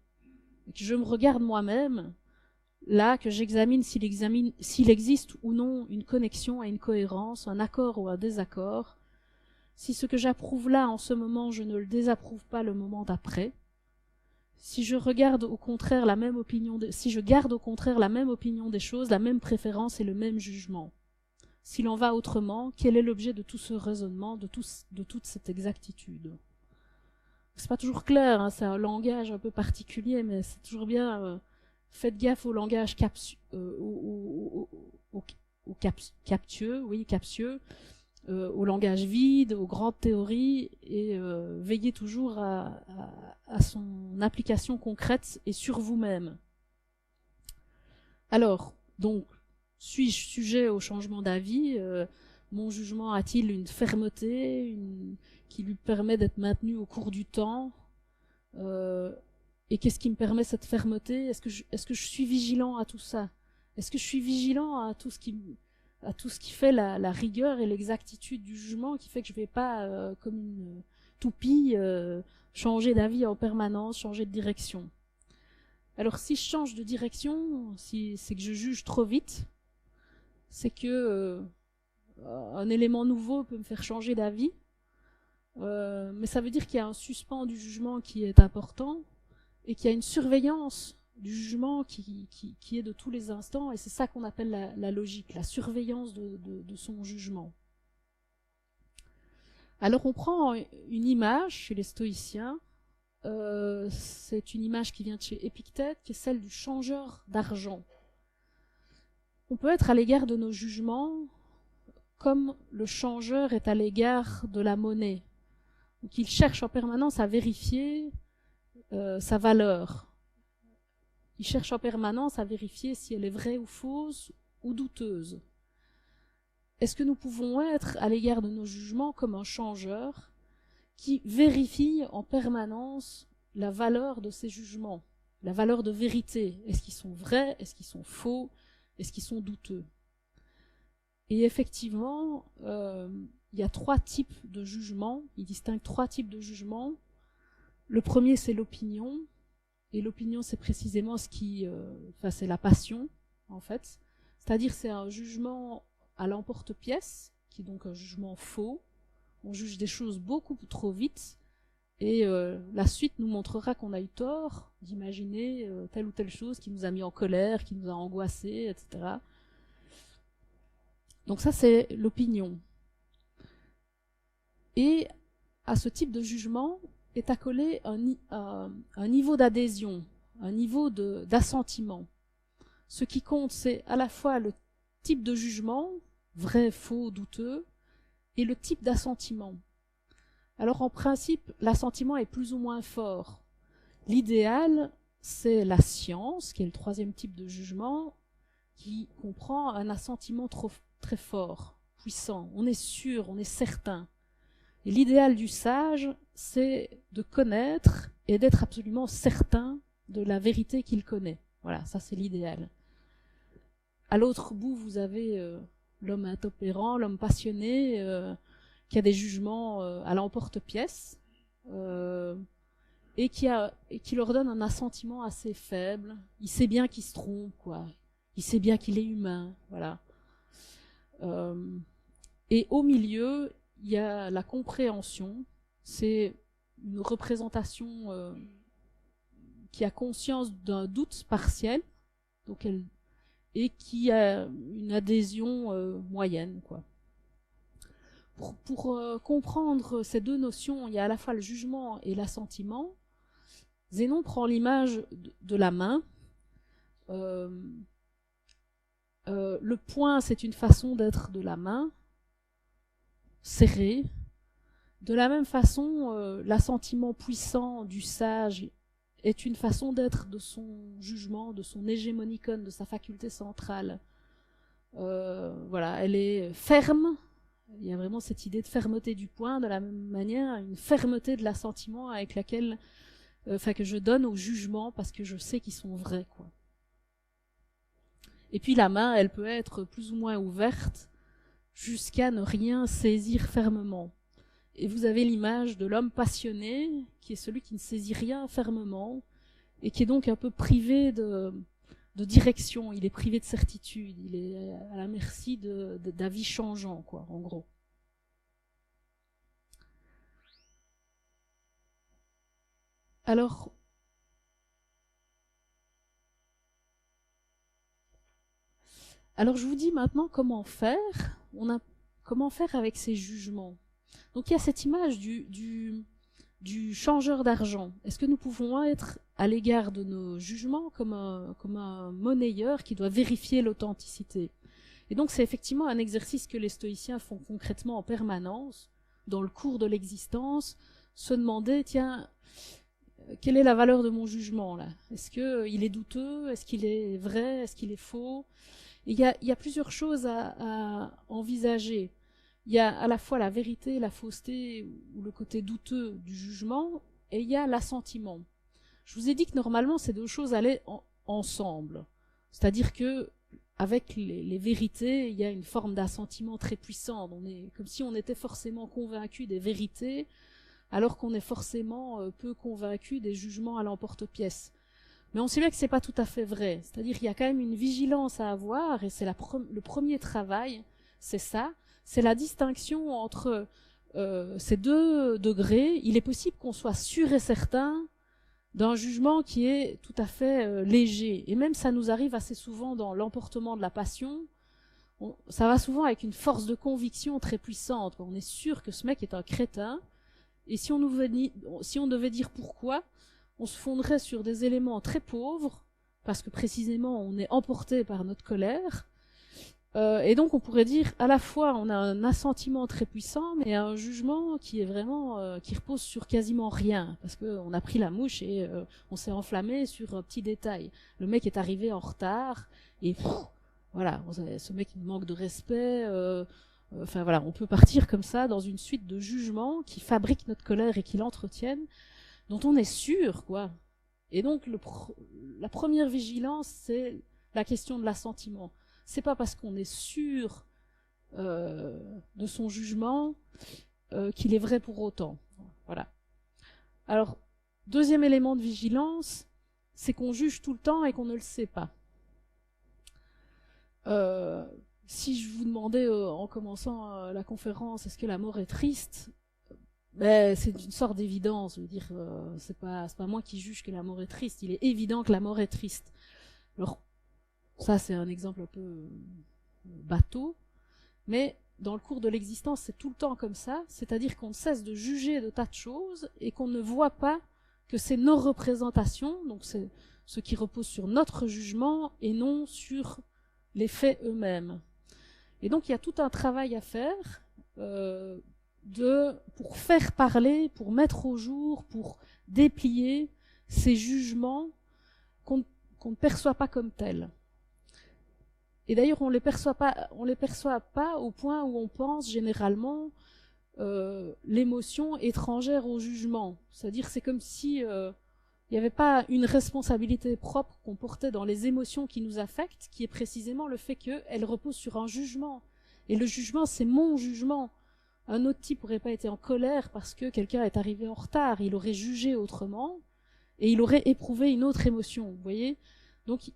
Speaker 2: Que je me regarde moi-même, là, que j'examine s'il existe ou non une connexion et une cohérence, un accord ou un désaccord, si ce que j'approuve là en ce moment, je ne le désapprouve pas le moment d'après, si je garde au contraire la même opinion des choses, la même préférence et le même jugement. S'il en va autrement, quel est l'objet de tout ce raisonnement, de toute cette exactitude? C'est pas toujours clair, hein, c'est un langage un peu particulier, mais c'est toujours bien. Faites gaffe au langage captieux, au langage vide, aux grandes théories, et veillez toujours à son application concrète et sur vous-même. Alors, donc, suis-je sujet au changement d'avis? Mon jugement a-t-il une fermeté qui lui permet d'être maintenu au cours du temps? Et qu'est-ce qui me permet cette fermeté? Est-ce que je suis vigilant à tout ça? Est-ce que je suis vigilant à tout ce qui fait la rigueur et l'exactitude du jugement, qui fait que je ne vais pas, comme une toupie, changer d'avis en permanence, changer de direction? Alors si je change de direction, si c'est que je juge trop vite, c'est que un élément nouveau peut me faire changer d'avis, mais ça veut dire qu'il y a un suspens du jugement qui est important et qu'il y a une surveillance du jugement qui est de tous les instants, et c'est ça qu'on appelle la logique, la surveillance de son jugement. Alors on prend une image chez les stoïciens, c'est une image qui vient de chez Épictète, qui est celle du changeur d'argent. On peut être à l'égard de nos jugements comme le changeur est à l'égard de la monnaie. Donc il cherche en permanence à vérifier sa valeur. Il cherche en permanence à vérifier si elle est vraie ou fausse ou douteuse. Est-ce que nous pouvons être à l'égard de nos jugements comme un changeur qui vérifie en permanence la valeur de ses jugements, la valeur de vérité? Est-ce qu'ils sont vrais? Est-ce qu'ils sont faux? Est-ce qu'ils sont douteux? Et effectivement, il y a 3 types de jugements. Il distingue 3 types de jugements. Le premier, c'est l'opinion. Et l'opinion, c'est précisément c'est la passion, en fait. C'est-à-dire, c'est un jugement à l'emporte-pièce, qui est donc un jugement faux. On juge des choses beaucoup trop vite, et la suite nous montrera qu'on a eu tort d'imaginer telle ou telle chose qui nous a mis en colère, qui nous a angoissés, etc. Donc ça, c'est l'opinion. Et à ce type de jugement est accolé un niveau d'adhésion, un niveau d'assentiment. Ce qui compte, c'est à la fois le type de jugement, vrai, faux, douteux, et le type d'assentiment. Alors en principe, l'assentiment est plus ou moins fort. L'idéal, c'est la science, qui est le 3e type de jugement, qui comprend un assentiment très fort, puissant. On est sûr, on est certain. Et l'idéal du sage, c'est de connaître et d'être absolument certain de la vérité qu'il connaît. Voilà, ça c'est l'idéal. À l'autre bout, vous avez l'homme intopérant, l'homme passionné, qui a des jugements à l'emporte-pièce, et qui leur donne un assentiment assez faible. Il sait bien qu'il se trompe, quoi. Il sait bien qu'il est humain, voilà. Et au milieu, il y a la compréhension. C'est une représentation qui a conscience d'un doute partiel, donc et qui a une adhésion moyenne, quoi. Pour comprendre ces 2 notions, il y a à la fois le jugement et l'assentiment. Zénon prend l'image de la main. Le poing, c'est une façon d'être de la main, serrée. De la même façon, l'assentiment puissant du sage est une façon d'être de son jugement, de son hégémonicon, de sa faculté centrale. Voilà, elle est ferme. Il y a vraiment cette idée de fermeté du poing, de la même manière, une fermeté de l'assentiment avec laquelle, que je donne au jugement parce que je sais qu'ils sont vrais, quoi. Et puis la main, elle peut être plus ou moins ouverte jusqu'à ne rien saisir fermement. Et vous avez l'image de l'homme passionné, qui est celui qui ne saisit rien fermement, et qui est donc un peu privé de direction, il est privé de certitude, il est à la merci d'avis changeants, quoi, en gros. Alors, je vous dis maintenant comment faire. Comment faire avec ces jugements. Donc il y a cette image du changeur d'argent. Est-ce que nous pouvons être à l'égard de nos jugements comme un monnayeur qui doit vérifier l'authenticité? Et donc c'est effectivement un exercice que les stoïciens font concrètement en permanence, dans le cours de l'existence, se demander, tiens, quelle est la valeur de mon jugement là? Est-ce qu'il est douteux? Est-ce qu'il est vrai? Est-ce qu'il est faux? Il y a plusieurs choses à envisager. Il y a à la fois la vérité, la fausseté ou le côté douteux du jugement, et il y a l'assentiment. Je vous ai dit que normalement ces 2 choses allaient ensemble. C'est-à-dire que avec les vérités, il y a une forme d'assentiment très puissant. On est comme si on était forcément convaincu des vérités, alors qu'on est forcément peu convaincu des jugements à l'emporte-pièce. Mais on sait bien que c'est pas tout à fait vrai. C'est-à-dire qu'il y a quand même une vigilance à avoir, et c'est le premier travail, c'est ça, c'est la distinction entre ces deux degrés. Il est possible qu'on soit sûr et certain d'un jugement qui est tout à fait léger. Et même ça nous arrive assez souvent dans l'emportement de la passion. Ça va souvent avec une force de conviction très puissante. On est sûr que ce mec est un crétin, et si on devait dire pourquoi, on se fonderait sur des éléments très pauvres, parce que précisément on est emporté par notre colère, et donc on pourrait dire à la fois on a un assentiment très puissant, mais un jugement qui est vraiment qui repose sur quasiment rien, parce qu'on a pris la mouche et on s'est enflammé sur un petit détail. Le mec est arrivé en retard, et voilà, ce mec manque de respect. Enfin voilà, on peut partir comme ça dans une suite de jugements qui fabriquent notre colère et qui l'entretiennent, dont on est sûr, quoi. Et donc la première vigilance, c'est la question de l'assentiment. C'est pas parce qu'on est sûr de son jugement qu'il est vrai pour autant. Voilà. Alors, deuxième élément de vigilance, c'est qu'on juge tout le temps et qu'on ne le sait pas. Si je vous demandais en commençant la conférence, est-ce que la mort est triste? Ben, c'est une sorte d'évidence. Je veux dire, c'est pas moi qui juge que la mort est triste. Il est évident que la mort est triste. Alors, ça, c'est un exemple un peu bateau, mais dans le cours de l'existence, c'est tout le temps comme ça. C'est-à-dire qu'on cesse de juger de tas de choses et qu'on ne voit pas que c'est nos représentations, donc c'est ce qui repose sur notre jugement et non sur les faits eux-mêmes. Et donc, il y a tout un travail à faire pour faire parler, pour mettre au jour, pour déplier ces jugements qu'on ne perçoit pas comme tels. Et d'ailleurs, on les perçoit pas au point où on pense généralement l'émotion étrangère au jugement. C'est-à-dire, c'est comme si il n'y avait pas une responsabilité propre qu'on portait dans les émotions qui nous affectent, qui est précisément le fait qu'elles reposent sur un jugement. Et le jugement, c'est mon jugement. Un autre type n'aurait pas été en colère parce que quelqu'un est arrivé en retard. Il aurait jugé autrement et il aurait éprouvé une autre émotion. Vous voyez ? Donc,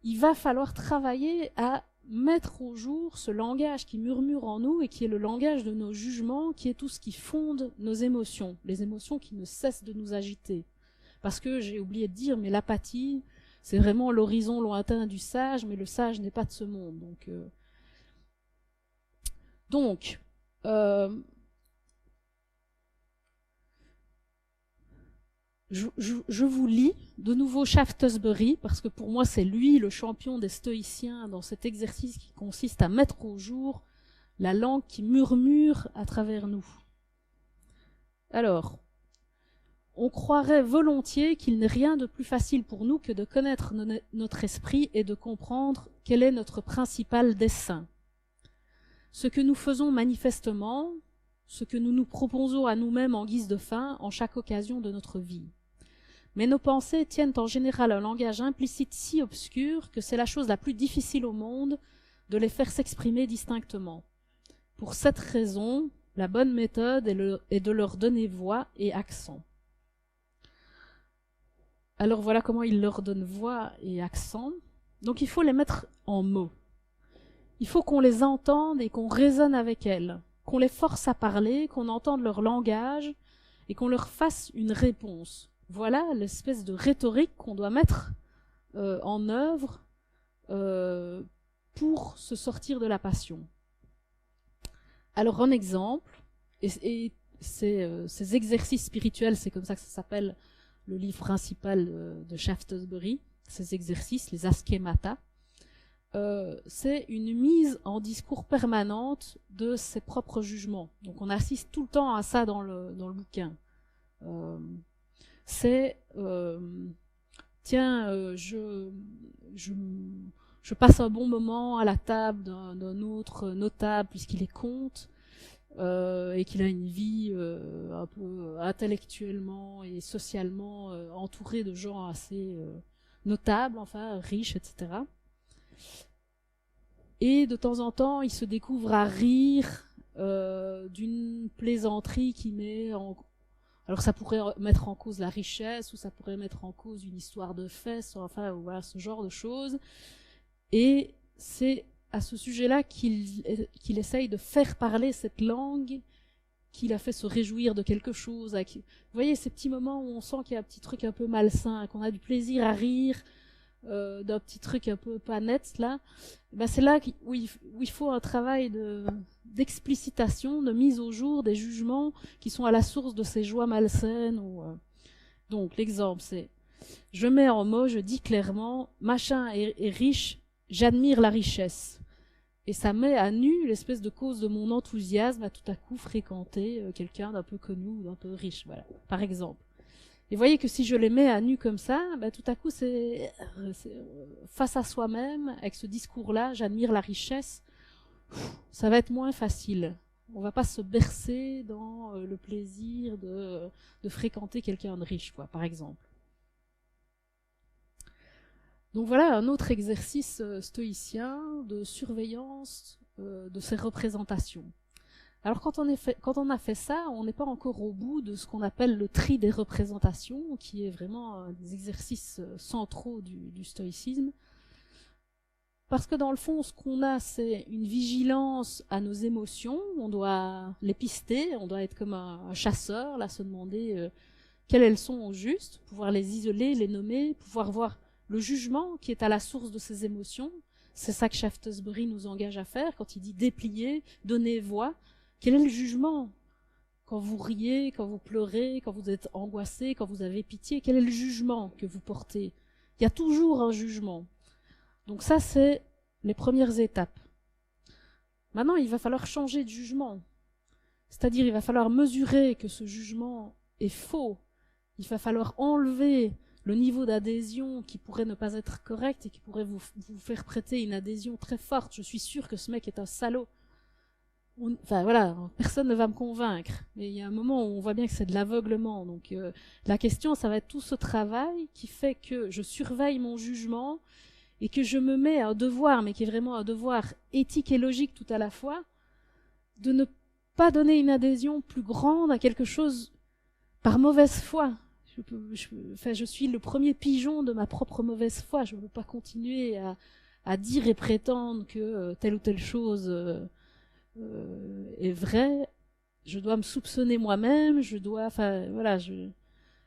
Speaker 2: il va falloir travailler à mettre au jour ce langage qui murmure en nous et qui est le langage de nos jugements, qui est tout ce qui fonde nos émotions, les émotions qui ne cessent de nous agiter. Parce que j'ai oublié de dire, mais l'apathie, c'est vraiment l'horizon lointain du sage, mais le sage n'est pas de ce monde. Donc, je vous lis de nouveau Shaftesbury, parce que pour moi c'est lui le champion des stoïciens dans cet exercice qui consiste à mettre au jour la langue qui murmure à travers nous. Alors, on croirait volontiers qu'il n'est rien de plus facile pour nous que de connaître notre esprit et de comprendre quel est notre principal dessein. Ce que nous faisons manifestement, ce que nous nous proposons à nous-mêmes en guise de fin en chaque occasion de notre vie. Mais nos pensées tiennent en général un langage implicite si obscur que c'est la chose la plus difficile au monde de les faire s'exprimer distinctement. Pour cette raison, la bonne méthode est de leur donner voix et accent. Alors voilà comment il leur donne voix et accent. Donc il faut les mettre en mots. Il faut qu'on les entende et qu'on raisonne avec elles, qu'on les force à parler, qu'on entende leur langage et qu'on leur fasse une réponse. Voilà l'espèce de rhétorique qu'on doit mettre en œuvre pour se sortir de la passion. Alors un exemple, et ces exercices spirituels, c'est comme ça que ça s'appelle le livre principal de Shaftesbury, ces exercices, les aschemata, c'est une mise en discours permanente de ses propres jugements. Donc on assiste tout le temps à ça dans le bouquin. Je passe un bon moment à la table d'un autre notable puisqu'il est comte et qu'il a une vie un peu intellectuellement et socialement entourée de gens assez notables, enfin riches, etc. Et de temps en temps, il se découvre à rire d'une plaisanterie qui met Alors ça pourrait mettre en cause la richesse, ou ça pourrait mettre en cause une histoire de fesses, enfin voilà, ce genre de choses. Et c'est à ce sujet-là qu'il essaye de faire parler cette langue, qu'il a fait se réjouir de quelque chose. Vous voyez ces petits moments où on sent qu'il y a un petit truc un peu malsain, qu'on a du plaisir à rire d'un petit truc un peu pas net là. Ben c'est là où il faut un travail d'explicitation, de mise au jour des jugements qui sont à la source de ces joies malsaines. Donc l'exemple c'est, je mets en mots, je dis clairement, machin est riche, j'admire la richesse. Et ça met à nu l'espèce de cause de mon enthousiasme à tout à coup fréquenter quelqu'un d'un peu connu ou d'un peu riche, voilà, par exemple. Et voyez que si je les mets à nu comme ça, ben, tout à coup, c'est face à soi-même, avec ce discours-là, j'admire la richesse, ça va être moins facile. On va pas se bercer dans le plaisir de fréquenter quelqu'un de riche, quoi, par exemple. Donc voilà un autre exercice stoïcien de surveillance de ces représentations. Alors quand on a fait ça, on n'est pas encore au bout de ce qu'on appelle le tri des représentations, qui est vraiment un des exercices centraux du stoïcisme. Parce que dans le fond, ce qu'on a, c'est une vigilance à nos émotions, on doit les pister, on doit être comme un chasseur, là, se demander quelles elles sont au juste, pouvoir les isoler, les nommer, pouvoir voir le jugement qui est à la source de ces émotions. C'est ça que Shaftesbury nous engage à faire quand il dit déplier, donner voix. Quel est le jugement? Quand vous riez, quand vous pleurez, quand vous êtes angoissé, quand vous avez pitié, quel est le jugement que vous portez? Il y a toujours un jugement. Donc ça, c'est les premières étapes. Maintenant, il va falloir changer de jugement. C'est-à-dire, il va falloir mesurer que ce jugement est faux. Il va falloir enlever le niveau d'adhésion qui pourrait ne pas être correct et qui pourrait vous faire prêter une adhésion très forte. Je suis sûr que ce mec est un salaud. Enfin voilà, personne ne va me convaincre. Mais il y a un moment où on voit bien que c'est de l'aveuglement. Donc la question, ça va être tout ce travail qui fait que je surveille mon jugement et que je me mets un devoir, mais qui est vraiment un devoir éthique et logique tout à la fois, de ne pas donner une adhésion plus grande à quelque chose par mauvaise foi. Je suis le premier pigeon de ma propre mauvaise foi. Je ne veux pas continuer à dire et prétendre que telle ou telle chose est vraie. Je dois me soupçonner moi-même.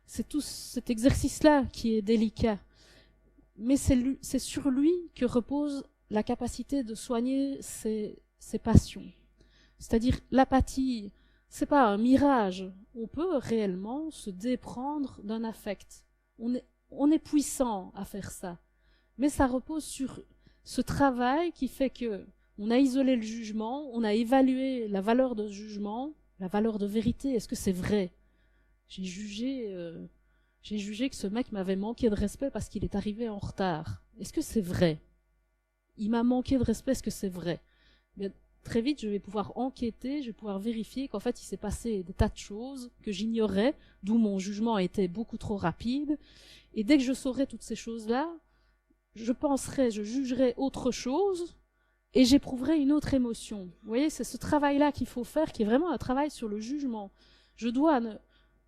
Speaker 2: C'est tout cet exercice-là qui est délicat. Mais c'est sur lui que repose la capacité de soigner ses passions. C'est-à-dire l'apathie, c'est pas un mirage. On peut réellement se déprendre d'un affect. On est puissant à faire ça. Mais ça repose sur ce travail qui fait que on a isolé le jugement, on a évalué la valeur de jugement, la valeur de vérité. Est-ce que c'est vrai? J'ai jugé que ce mec m'avait manqué de respect parce qu'il est arrivé en retard. Est-ce que c'est vrai? Il m'a manqué de respect, est-ce que c'est vrai? Bien, très vite, je vais pouvoir enquêter, je vais pouvoir vérifier qu'en fait, il s'est passé des tas de choses que j'ignorais, d'où mon jugement était beaucoup trop rapide. Et dès que je saurai toutes ces choses-là, je jugerai autre chose et j'éprouverai une autre émotion. Vous voyez, c'est ce travail-là qu'il faut faire, qui est vraiment un travail sur le jugement. Je dois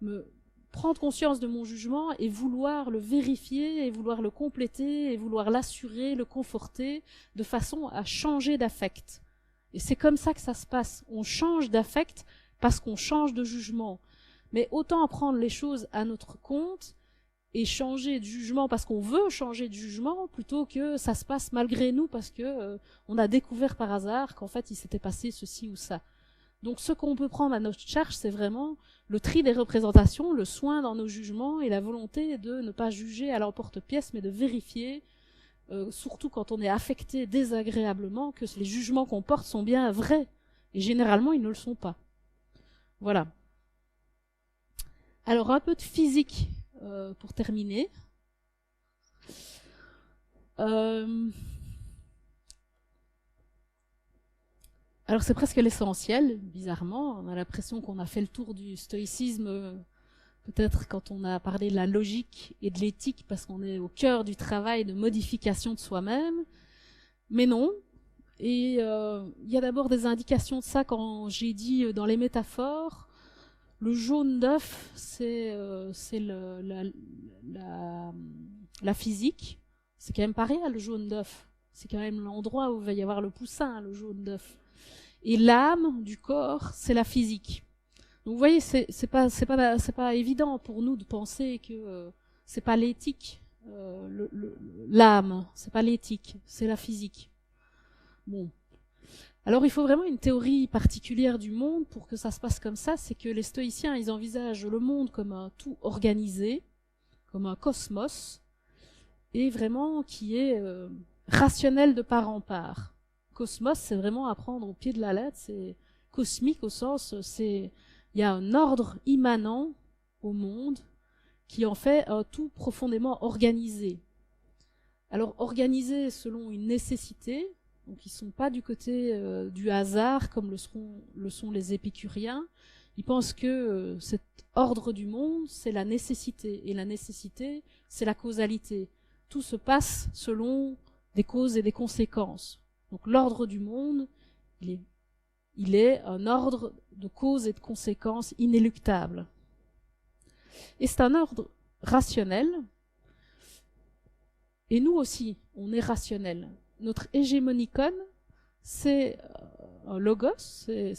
Speaker 2: me prendre conscience de mon jugement et vouloir le vérifier, et vouloir le compléter, et vouloir l'assurer, le conforter, de façon à changer d'affect. Et c'est comme ça que ça se passe. On change d'affect parce qu'on change de jugement. Mais autant prendre les choses à notre compte et changer de jugement parce qu'on veut changer de jugement, plutôt que ça se passe malgré nous parce que on a découvert par hasard qu'en fait il s'était passé ceci ou ça. Donc ce qu'on peut prendre à notre charge, c'est vraiment le tri des représentations, le soin dans nos jugements et la volonté de ne pas juger à l'emporte-pièce, mais de vérifier, surtout quand on est affecté désagréablement, que les jugements qu'on porte sont bien vrais. Et généralement, ils ne le sont pas. Voilà. Alors un peu de physique pour terminer. Alors c'est presque l'essentiel, bizarrement. On a l'impression qu'on a fait le tour du stoïcisme, peut-être quand on a parlé de la logique et de l'éthique, parce qu'on est au cœur du travail de modification de soi-même. Mais non. Et il y a d'abord des indications de ça quand j'ai dit dans les métaphores. Le jaune d'œuf, c'est la physique. C'est quand même pas rien, le jaune d'œuf. C'est quand même l'endroit où il va y avoir le poussin, le jaune d'œuf. Et l'âme du corps, c'est la physique. Donc vous voyez, c'est pas évident pour nous de penser que c'est pas l'éthique, l'âme, c'est pas l'éthique, c'est la physique. Bon. Alors il faut vraiment une théorie particulière du monde pour que ça se passe comme ça. C'est que les stoïciens, ils envisagent le monde comme un tout organisé, comme un cosmos, et vraiment qui est rationnel de part en part. Cosmos, c'est vraiment à prendre au pied de la lettre, c'est cosmique au sens, il y a un ordre immanent au monde qui en fait un tout profondément organisé. Alors organisé selon une nécessité, donc ils ne sont pas du côté du hasard comme le sont les épicuriens. Ils pensent que cet ordre du monde, c'est la nécessité, et la nécessité, c'est la causalité. Tout se passe selon des causes et des conséquences. Donc l'ordre du monde, il est un ordre de causes et de conséquences inéluctables. Et c'est un ordre rationnel, et nous aussi, on est rationnel. Notre hégémonicon, c'est un logos, c'est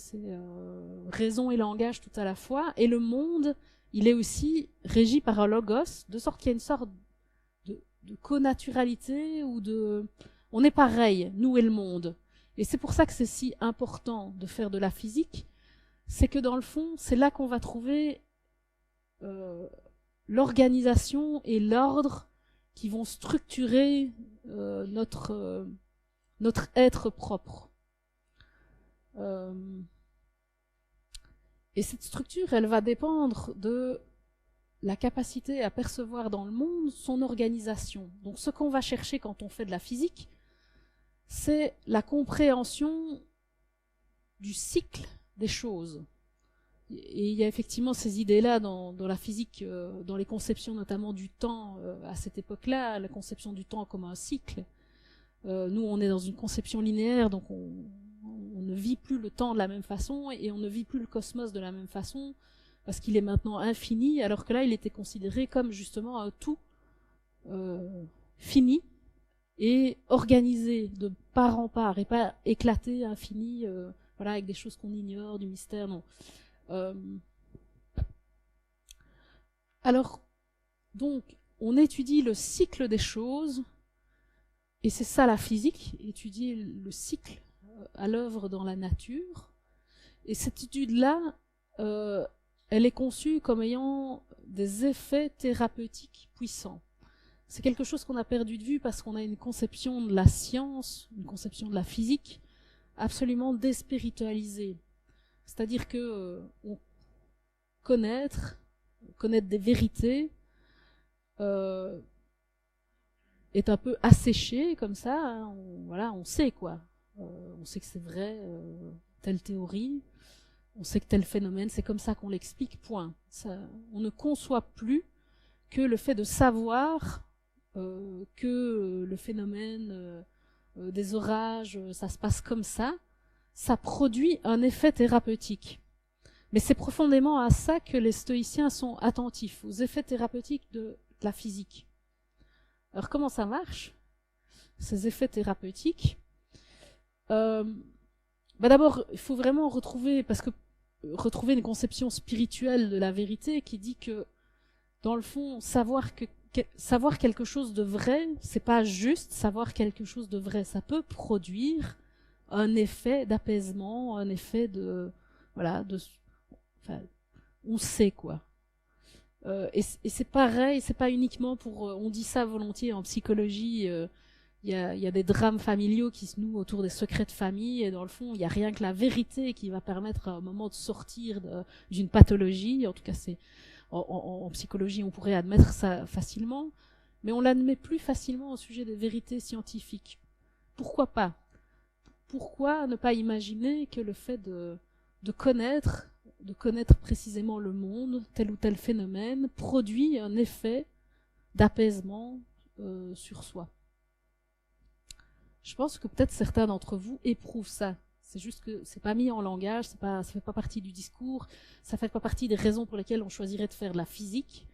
Speaker 2: raison et langage tout à la fois, et le monde, il est aussi régi par un logos, de sorte qu'il y a une sorte de connaturalité, ou de... On est pareil, nous et le monde. Et c'est pour ça que c'est si important de faire de la physique, c'est que dans le fond, c'est là qu'on va trouver l'organisation et l'ordre qui vont structurer notre être propre. Et cette structure, elle va dépendre de la capacité à percevoir dans le monde son organisation. Donc ce qu'on va chercher quand on fait de la physique, c'est la compréhension du cycle des choses. Et il y a effectivement ces idées-là dans la physique, dans les conceptions notamment du temps à cette époque-là, la conception du temps comme un cycle. Nous, on est dans une conception linéaire, donc on ne vit plus le temps de la même façon, et on ne vit plus le cosmos de la même façon, parce qu'il est maintenant infini, alors que là, il était considéré comme justement un tout fini et organisé de part en part, et pas éclaté, infini, voilà, avec des choses qu'on ignore, du mystère, non. Alors, donc, on étudie le cycle des choses, et c'est ça la physique, étudier le cycle à l'œuvre dans la nature. Et cette étude-là, elle est conçue comme ayant des effets thérapeutiques puissants. C'est quelque chose qu'on a perdu de vue parce qu'on a une conception de la science, une conception de la physique absolument déspiritualisée. C'est-à-dire que connaître des vérités est un peu asséché comme ça. Hein, on sait quoi. On sait que c'est vrai, telle théorie. On sait que tel phénomène, c'est comme ça qu'on l'explique, point. Ça, on ne conçoit plus que le fait de savoir que le phénomène des orages, ça se passe comme ça produit un effet thérapeutique. Mais c'est profondément à ça que les stoïciens sont attentifs, aux effets thérapeutiques de la physique. Alors comment ça marche, ces effets thérapeutiques? D'abord, il faut vraiment retrouver une conception spirituelle de la vérité qui dit que, dans le fond, savoir quelque chose de vrai, c'est pas juste savoir quelque chose de vrai, ça peut produire un effet d'apaisement, un effet on sait quoi. Et c'est pareil, c'est pas uniquement pour, on dit ça volontiers en psychologie, il y a des drames familiaux qui se nouent autour des secrets de famille, et dans le fond, il n'y a rien que la vérité qui va permettre à un moment de sortir d'une pathologie. En tout cas, en psychologie, on pourrait admettre ça facilement, mais on l'admet plus facilement au sujet des vérités scientifiques. Pourquoi pas? Pourquoi ne pas imaginer que le fait de connaître précisément le monde, tel ou tel phénomène, produit un effet d'apaisement sur soi? Je pense que peut-être certains d'entre vous éprouvent ça. C'est juste que c'est pas mis en langage, ça fait pas partie du discours, ça fait pas partie des raisons pour lesquelles on choisirait de faire de la physique,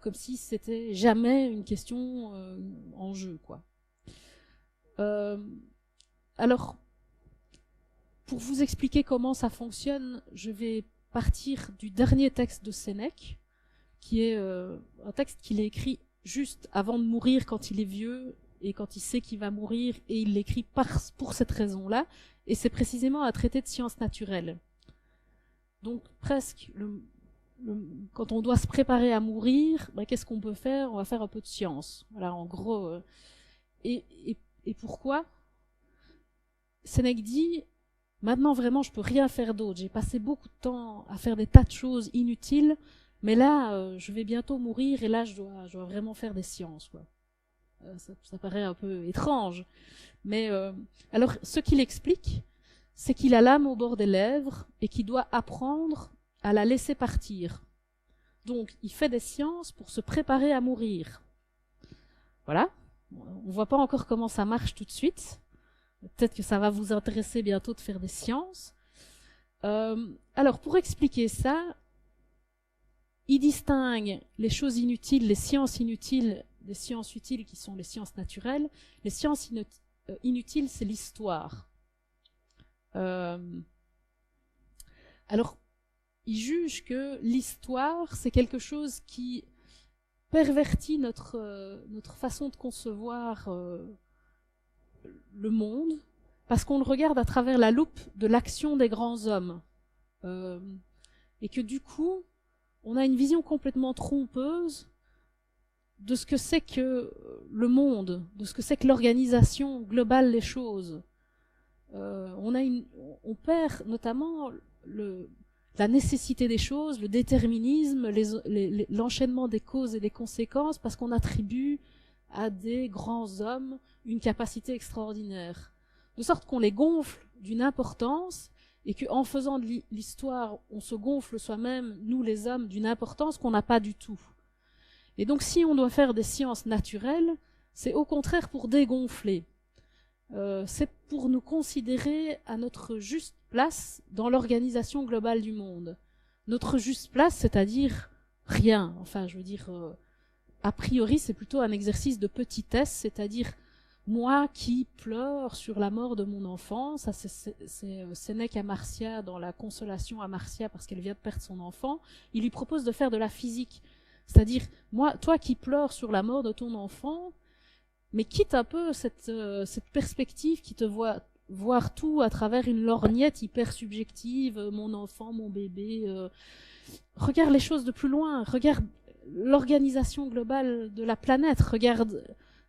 Speaker 2: comme si c'était jamais une question en jeu, quoi. Alors, pour vous expliquer comment ça fonctionne, je vais partir du dernier texte de Sénèque, qui est un texte qu'il a écrit juste avant de mourir, quand il est vieux et quand il sait qu'il va mourir, et il l'écrit pour cette raison-là, et c'est précisément un traité de sciences naturelles. Donc presque, quand on doit se préparer à mourir, qu'est-ce qu'on peut faire? On va faire un peu de science. Voilà, en gros. Et pourquoi? Sénèque dit, maintenant vraiment je peux rien faire d'autre, j'ai passé beaucoup de temps à faire des tas de choses inutiles, mais là je vais bientôt mourir et là je dois vraiment faire des sciences, quoi. Ça paraît un peu étrange, mais alors ce qu'il explique, c'est qu'il a l'âme au bord des lèvres et qu'il doit apprendre à la laisser partir. Donc il fait des sciences pour se préparer à mourir. Voilà, on voit pas encore comment ça marche tout de suite. Peut-être que ça va vous intéresser bientôt de faire des sciences. Alors, pour expliquer ça, il distingue les choses inutiles, les sciences inutiles, des sciences utiles qui sont les sciences naturelles. Les sciences inutiles, c'est l'histoire. Alors, il juge que l'histoire, c'est quelque chose qui pervertit notre façon de concevoir le monde, parce qu'on le regarde à travers la loupe de l'action des grands hommes. Et que du coup, on a une vision complètement trompeuse de ce que c'est que le monde, de ce que c'est que l'organisation globale des choses. On perd notamment la nécessité des choses, le déterminisme, l'enchaînement des causes et des conséquences, parce qu'on attribue à des grands hommes une capacité extraordinaire. De sorte qu'on les gonfle d'une importance, et qu'en faisant de l'histoire, on se gonfle soi-même, nous les hommes, d'une importance qu'on n'a pas du tout. Et donc si on doit faire des sciences naturelles, c'est au contraire pour dégonfler. C'est pour nous considérer à notre juste place dans l'organisation globale du monde. Notre juste place, c'est-à-dire rien. Enfin, je veux dire, a priori, c'est plutôt un exercice de petitesse, c'est-à-dire moi qui pleure sur la mort de mon enfant. Ça, c'est Sénèque à Marcia, dans la Consolation à Marcia, parce qu'elle vient de perdre son enfant. Il lui propose de faire de la physique. C'est-à-dire, toi qui pleures sur la mort de ton enfant, mais quitte un peu cette perspective qui te voit voir tout à travers une lorgnette hyper subjective, mon enfant, mon bébé. Regarde les choses de plus loin, regarde l'organisation globale de la planète, regarde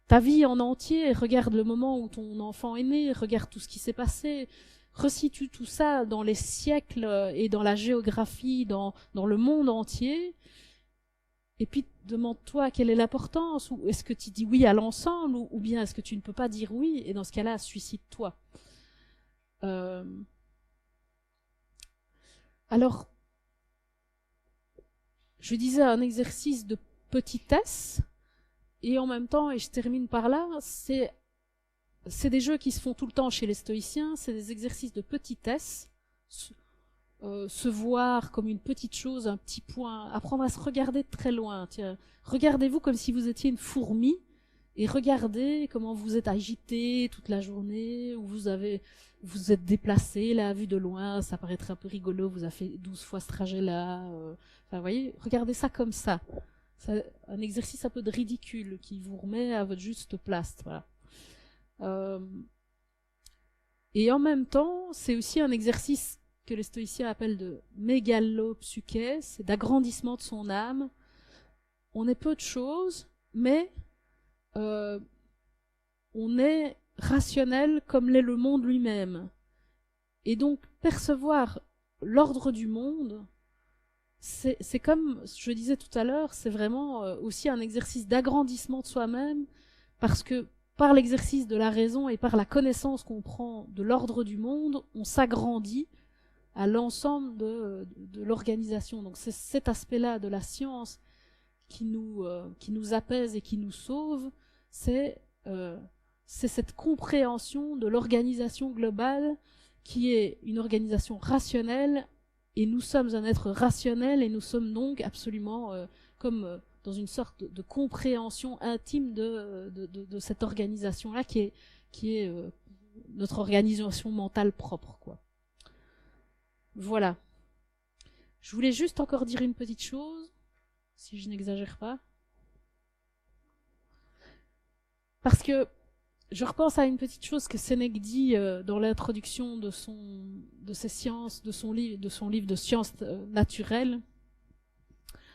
Speaker 2: ta vie en entier, regarde le moment où ton enfant est né, regarde tout ce qui s'est passé, resitue tout ça dans les siècles et dans la géographie, dans le monde entier, et puis demande-toi quelle est l'importance, ou est-ce que tu dis oui à l'ensemble, ou bien est-ce que tu ne peux pas dire oui, et dans ce cas-là, suicide-toi. Alors, je disais un exercice de petitesse, et en même temps, et je termine par là, c'est des jeux qui se font tout le temps chez les stoïciens, c'est des exercices de petitesse, se voir comme une petite chose, un petit point, apprendre à se regarder de très loin. Tiens, regardez-vous comme si vous étiez une fourmi, et regardez comment vous êtes agité toute la journée, ou vous êtes déplacé là, vu de loin, ça paraîtrait un peu rigolo, vous avez fait 12 fois ce trajet-là. Enfin, vous voyez, regardez ça comme ça. C'est un exercice un peu de ridicule qui vous remet à votre juste place. Voilà. Et en même temps, c'est aussi un exercice que les stoïciens appellent de mégalopsyché, c'est d'agrandissement de son âme. On est peu de choses, mais on est rationnel comme l'est le monde lui-même. Et donc, percevoir l'ordre du monde, c'est comme je disais tout à l'heure, c'est vraiment aussi un exercice d'agrandissement de soi-même, parce que par l'exercice de la raison et par la connaissance qu'on prend de l'ordre du monde, on s'agrandit à l'ensemble de l'organisation. Donc c'est cet aspect-là de la science qui nous apaise et qui nous sauve, c'est cette compréhension de l'organisation globale qui est une organisation rationnelle, et nous sommes un être rationnel, et nous sommes donc absolument comme dans une sorte de compréhension intime de cette organisation-là qui est notre organisation mentale propre, quoi. Voilà. Je voulais juste encore dire une petite chose, si je n'exagère pas. Parce que je repense à une petite chose que Sénèque dit dans l'introduction de ses sciences, de son livre de sciences naturelles.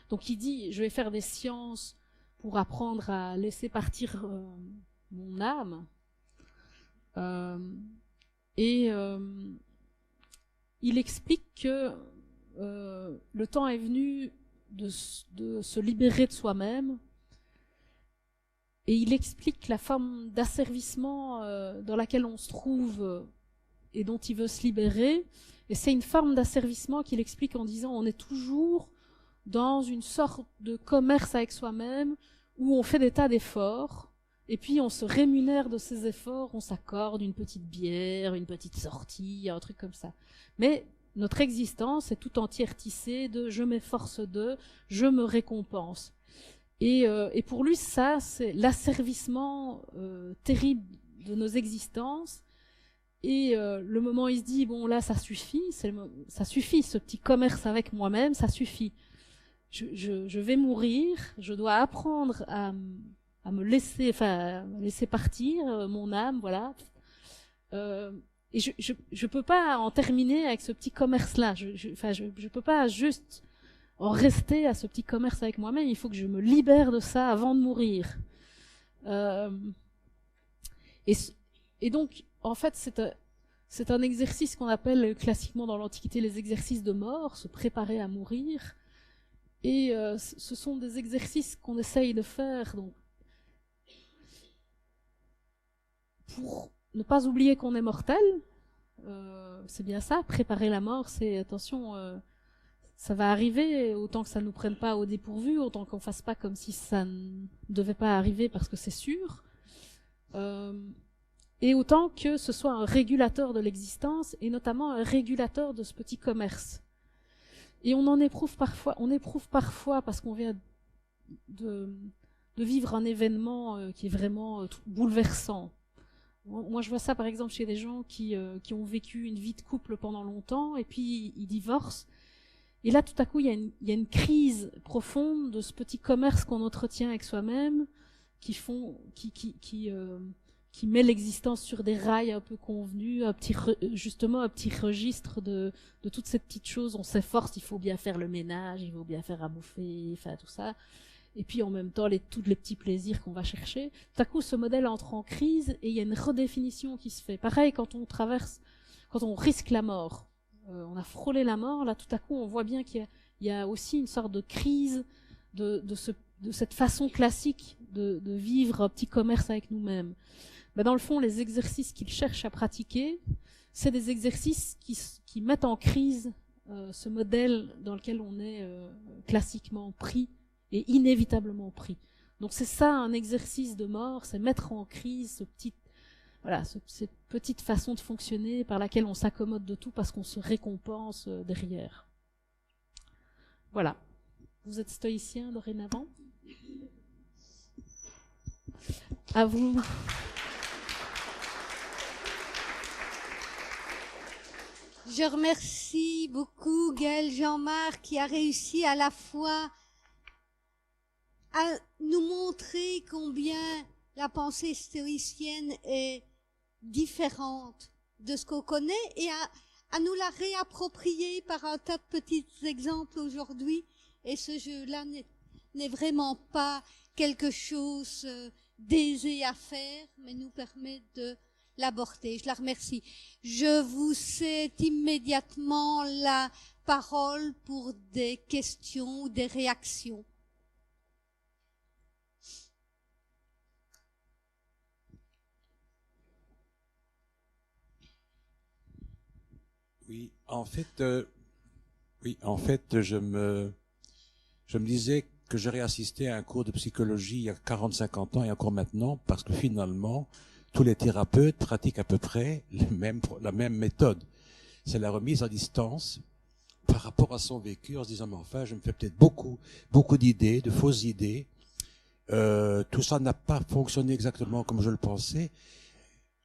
Speaker 2: Donc il dit, je vais faire des sciences pour apprendre à laisser partir mon âme. Il explique que le temps est venu de se libérer de soi-même. Et il explique la forme d'asservissement dans laquelle on se trouve et dont il veut se libérer. Et c'est une forme d'asservissement qu'il explique en disant on est toujours dans une sorte de commerce avec soi-même où on fait des tas d'efforts et puis on se rémunère de ces efforts, on s'accorde une petite bière, une petite sortie, un truc comme ça. Mais notre existence est tout entière tissée de je m'efforce de, je me récompense. Et pour lui, ça, c'est l'asservissement terrible de nos existences. Et le moment où il se dit, bon là, ça suffit, ça suffit, ce petit commerce avec moi-même, ça suffit. Je vais mourir, je dois apprendre à me laisser partir, mon âme, voilà. Et je peux pas en terminer avec ce petit commerce-là. Je peux pas juste en rester à ce petit commerce avec moi-même, il faut que je me libère de ça avant de mourir. Et donc, en fait, c'est un exercice qu'on appelle classiquement dans l'Antiquité les exercices de mort, se préparer à mourir. Et ce sont des exercices qu'on essaye de faire donc, pour ne pas oublier qu'on est mortel. C'est bien ça, préparer la mort, c'est attention... ça va arriver, autant que ça ne nous prenne pas au dépourvu, autant qu'on fasse pas comme si ça ne devait pas arriver parce que c'est sûr. Et autant que ce soit un régulateur de l'existence, et notamment un régulateur de ce petit commerce. Et on éprouve parfois parce qu'on vient de vivre un événement qui est vraiment bouleversant. Moi, je vois ça par exemple chez des gens qui ont vécu une vie de couple pendant longtemps, et puis ils divorcent. Et là, tout à coup, il y a une crise profonde de ce petit commerce qu'on entretient avec soi-même, qui met l'existence sur des rails un peu convenus, un petit registre de toutes ces petites choses. On s'efforce, il faut bien faire le ménage, il faut bien faire à bouffer, enfin tout ça. Et puis en même temps, tous les petits plaisirs qu'on va chercher. Tout à coup, ce modèle entre en crise et il y a une redéfinition qui se fait. Pareil, quand on risque la mort. On a frôlé la mort, là tout à coup on voit bien qu'il y a aussi une sorte de crise de cette façon classique de vivre un petit commerce avec nous-mêmes. Ben dans le fond, les exercices qu'il cherche à pratiquer, c'est des exercices qui mettent en crise ce modèle dans lequel on est classiquement pris et inévitablement pris. Donc c'est ça un exercice de mort, c'est mettre en crise cette petite façon de fonctionner par laquelle on s'accommode de tout parce qu'on se récompense derrière. Voilà. Vous êtes stoïcien dorénavant ? À vous.
Speaker 1: Je remercie beaucoup Gaël Jean-Marc qui a réussi à la fois à nous montrer combien la pensée stoïcienne est différente de ce qu'on connaît et à nous la réapproprier par un tas de petits exemples aujourd'hui. Et ce jeu-là n'est vraiment pas quelque chose d'aisé à faire, mais nous permet de l'aborder. Je la remercie. Je vous cède immédiatement la parole pour des questions ou des réactions.
Speaker 3: Oui, en fait, je me disais que j'aurais assisté à un cours de psychologie il y a 40-50 ans et encore maintenant, parce que finalement, tous les thérapeutes pratiquent à peu près la même méthode. c'est la remise à distance par rapport à son vécu, en se disant, mais enfin, je me fais peut-être beaucoup d'idées, de fausses idées. Tout ça n'a pas fonctionné exactement comme je le pensais.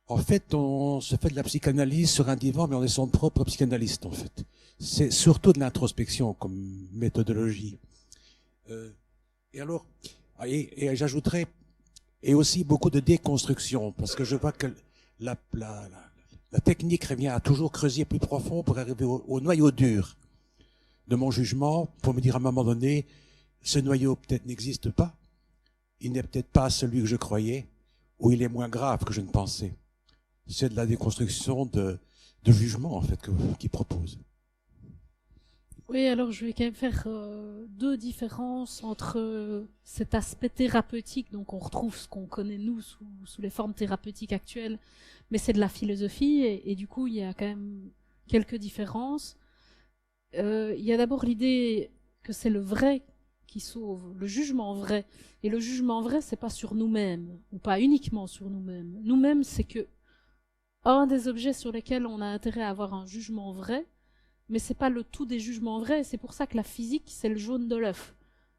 Speaker 3: En fait, on se fait de la psychanalyse sur un divan, mais on est son propre psychanalyste, en fait. C'est surtout de l'introspection comme méthodologie. Et alors, et j'ajouterais, et aussi beaucoup de déconstruction, parce que je vois que la technique revient à toujours creuser plus profond pour arriver au noyau dur de mon jugement, pour me dire à un moment donné, ce noyau peut-être n'existe pas, il n'est peut-être pas celui que je croyais, ou il est moins grave que je ne pensais. C'est de la déconstruction de jugement, en fait, qu'il propose.
Speaker 2: Oui, alors je vais quand même faire deux différences entre cet aspect thérapeutique, donc on retrouve ce qu'on connaît nous sous les formes thérapeutiques actuelles, mais c'est de la philosophie, et du coup il y a quand même quelques différences. Il y a d'abord l'idée que c'est le vrai qui sauve, le jugement vrai, et le jugement vrai c'est pas sur nous-mêmes, ou pas uniquement sur nous-mêmes. Nous-mêmes c'est que un des objets sur lesquels on a intérêt à avoir un jugement vrai, mais c'est pas le tout des jugements vrais, c'est pour ça que la physique, c'est le jaune de l'œuf.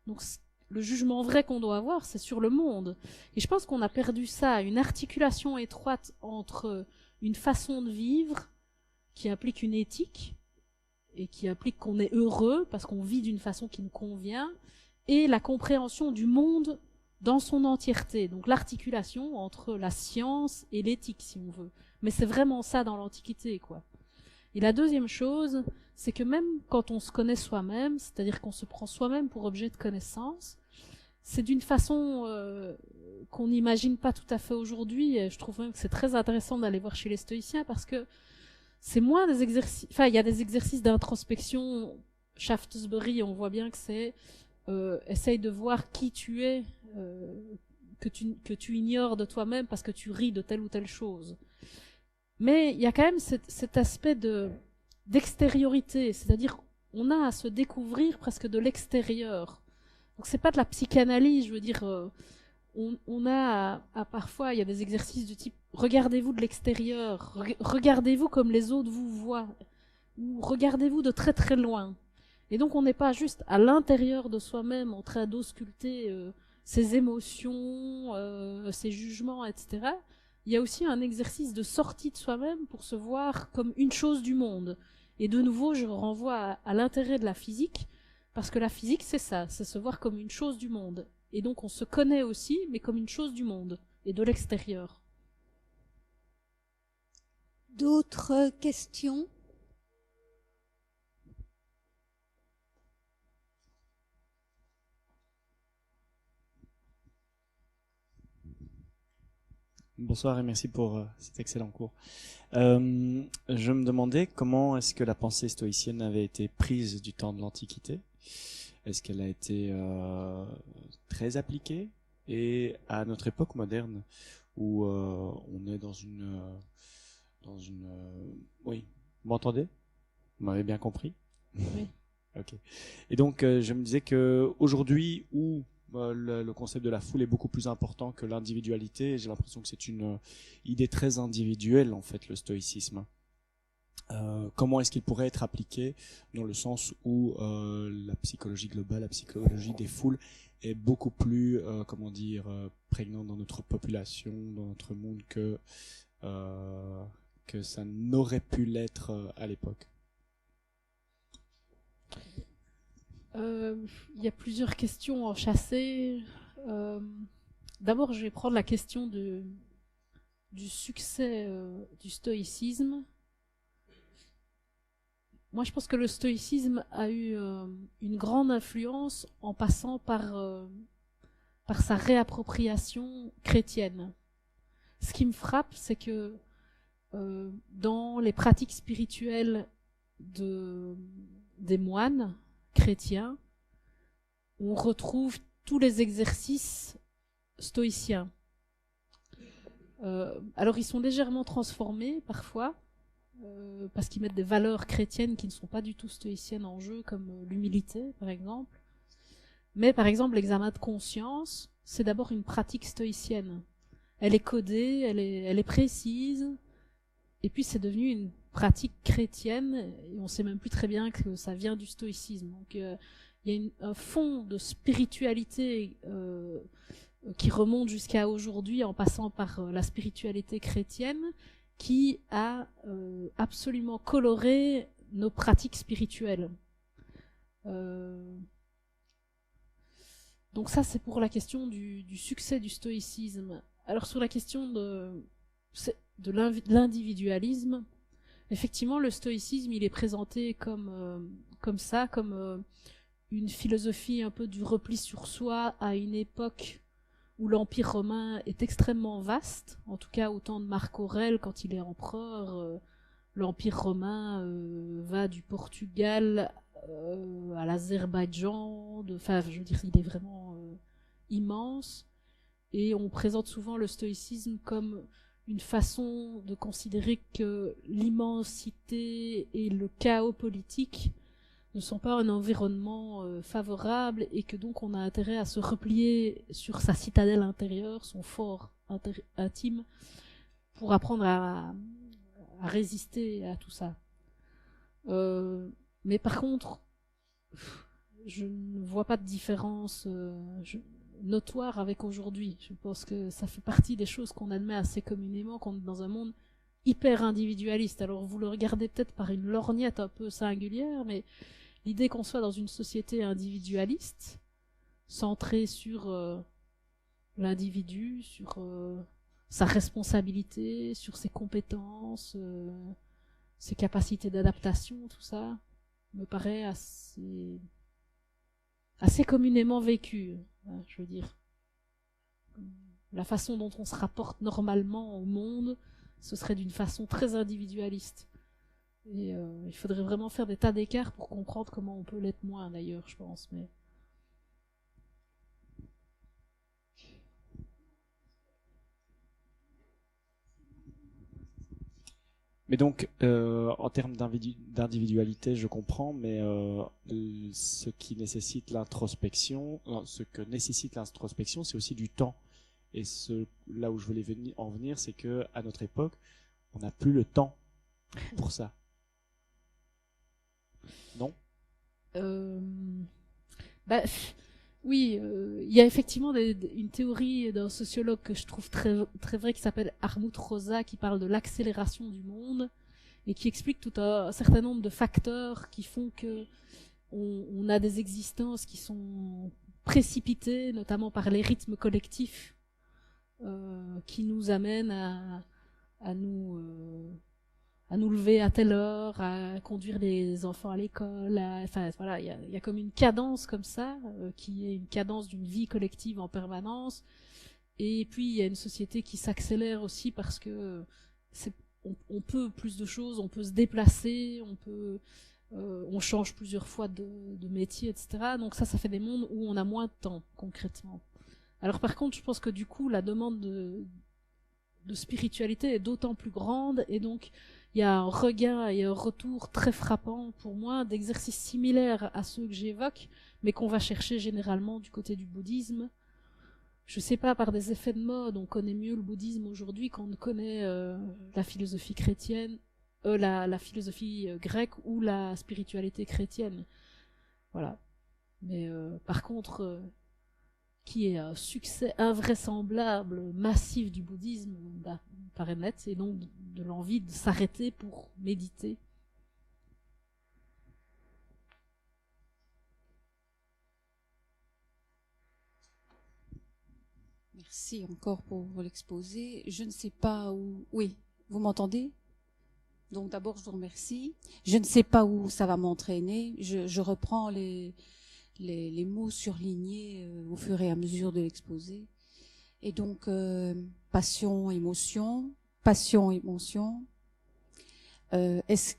Speaker 2: Donc le jugement vrai qu'on doit avoir, c'est sur le monde. Et je pense qu'on a perdu ça, une articulation étroite entre une façon de vivre qui implique une éthique, et qui implique qu'on est heureux, parce qu'on vit d'une façon qui nous convient, et la compréhension du monde dans son entièreté. Donc l'articulation entre la science et l'éthique, si on veut. Mais c'est vraiment ça dans l'Antiquité, quoi. Et la deuxième chose, c'est que même quand on se connaît soi-même, c'est-à-dire qu'on se prend soi-même pour objet de connaissance, c'est d'une façon qu'on n'imagine pas tout à fait aujourd'hui. Et je trouve même que c'est très intéressant d'aller voir chez les stoïciens, parce que c'est moins des exercices... Enfin, il y a des exercices d'introspection. Shaftesbury, on voit bien que c'est... essaye de voir qui tu es, que tu ignores de toi-même parce que tu ris de telle ou telle chose. Mais il y a quand même cet aspect d'extériorité, c'est-à-dire on a à se découvrir presque de l'extérieur. Donc c'est pas de la psychanalyse, je veux dire, on a à parfois, il y a des exercices du type regardez-vous de l'extérieur, regardez-vous comme les autres vous voient, ou regardez-vous de très très loin. Et donc on n'est pas juste à l'intérieur de soi-même en train d'ausculter ses émotions, ses jugements, etc. Il y a aussi un exercice de sortie de soi-même pour se voir comme une chose du monde. Et de nouveau, je renvoie à l'intérêt de la physique, parce que la physique, c'est ça, c'est se voir comme une chose du monde. Et donc on se connaît aussi, mais comme une chose du monde, et de l'extérieur.
Speaker 1: D'autres questions ?
Speaker 4: Bonsoir et merci pour cet excellent cours. Je me demandais comment est-ce que la pensée stoïcienne avait été prise du temps de l'Antiquité. Est-ce qu'elle a été très appliquée, et à notre époque moderne où on est dans une oui, vous m'entendez? Vous m'avez bien compris?
Speaker 2: Oui.
Speaker 4: Ok. Et donc je me disais que aujourd'hui où le concept de la foule est beaucoup plus important que l'individualité, j'ai l'impression que c'est une idée très individuelle en fait, le stoïcisme. Comment est-ce qu'il pourrait être appliqué dans le sens où la psychologie globale, la psychologie des foules est beaucoup plus, prégnante dans notre population, dans notre monde que ça n'aurait pu l'être à l'époque.
Speaker 2: Il y a plusieurs questions enchâssées. D'abord, je vais prendre la question du succès du stoïcisme. Moi, je pense que le stoïcisme a eu une grande influence en passant par sa réappropriation chrétienne. Ce qui me frappe, c'est que dans les pratiques spirituelles des moines chrétiens, on retrouve tous les exercices stoïciens. Alors ils sont légèrement transformés parfois, parce qu'ils mettent des valeurs chrétiennes qui ne sont pas du tout stoïciennes en jeu, comme l'humilité par exemple. Mais par exemple l'examen de conscience, c'est d'abord une pratique stoïcienne. Elle est codée, elle est précise, et puis c'est devenu pratique chrétienne, et on sait même plus très bien que ça vient du stoïcisme. Donc il y a un fond de spiritualité qui remonte jusqu'à aujourd'hui en passant par la spiritualité chrétienne qui a absolument coloré nos pratiques spirituelles. Donc ça, c'est pour la question du succès du stoïcisme. Alors sur la question de l'individualisme, effectivement, le stoïcisme, il est présenté comme une philosophie un peu du repli sur soi à une époque où l'Empire romain est extrêmement vaste, en tout cas au temps de Marc Aurèle, quand il est empereur, l'Empire romain va du Portugal à l'Azerbaïdjan, enfin je veux dire, il est vraiment immense, et on présente souvent le stoïcisme comme une façon de considérer que l'immensité et le chaos politique ne sont pas un environnement favorable, et que donc on a intérêt à se replier sur sa citadelle intérieure, son fort intime, pour apprendre à résister à tout ça. Mais par contre, je ne vois pas de différence notoire avec aujourd'hui. Je pense que ça fait partie des choses qu'on admet assez communément, qu'on est dans un monde hyper individualiste. Alors vous le regardez peut-être par une lorgnette un peu singulière, mais l'idée qu'on soit dans une société individualiste, centrée sur l'individu, sur sa responsabilité, sur ses compétences, ses capacités d'adaptation, tout ça, me paraît assez communément vécu. Je veux dire, la façon dont on se rapporte normalement au monde, ce serait d'une façon très individualiste. Et il faudrait vraiment faire des tas d'écarts pour comprendre comment on peut l'être moins, d'ailleurs, je pense.
Speaker 4: Mais donc, en termes d'individualité, je comprends, mais ce que nécessite l'introspection, c'est aussi du temps. Et là où je voulais en venir, c'est que à notre époque, on n'a plus le temps pour ça. Non ?
Speaker 2: Oui, il y a effectivement une théorie d'un sociologue que je trouve très, très vrai, qui s'appelle Arnout Rosa, qui parle de l'accélération du monde et qui explique tout un certain nombre de facteurs qui font que on a des existences qui sont précipitées, notamment par les rythmes collectifs qui nous amènent à nous lever à telle heure, à conduire les enfants à l'école, enfin voilà, il y a comme une cadence comme ça, qui est une cadence d'une vie collective en permanence. Et puis il y a une société qui s'accélère aussi parce que on peut plus de choses, on peut se déplacer, on change plusieurs fois de métier, etc. Donc ça fait des mondes où on a moins de temps concrètement. Alors par contre, je pense que du coup la demande de spiritualité est d'autant plus grande, et donc il y a un regain et un retour très frappant pour moi d'exercices similaires à ceux que j'évoque, mais qu'on va chercher généralement du côté du bouddhisme. Je sais pas, par des effets de mode, on connaît mieux le bouddhisme aujourd'hui qu'on ne connaît la philosophie chrétienne, la philosophie grecque ou la spiritualité chrétienne. Voilà. Mais par contre, qui est un succès invraisemblable, massif du bouddhisme, paraît net, et donc de l'envie de s'arrêter pour méditer.
Speaker 5: Merci encore pour l'exposé. Je ne sais pas où... Oui, vous m'entendez ? Donc d'abord, je vous remercie. Je ne sais pas où ça va m'entraîner. Je reprends les mots surlignés au fur et à mesure de l'exposé. Et donc, passion, émotion. Est-ce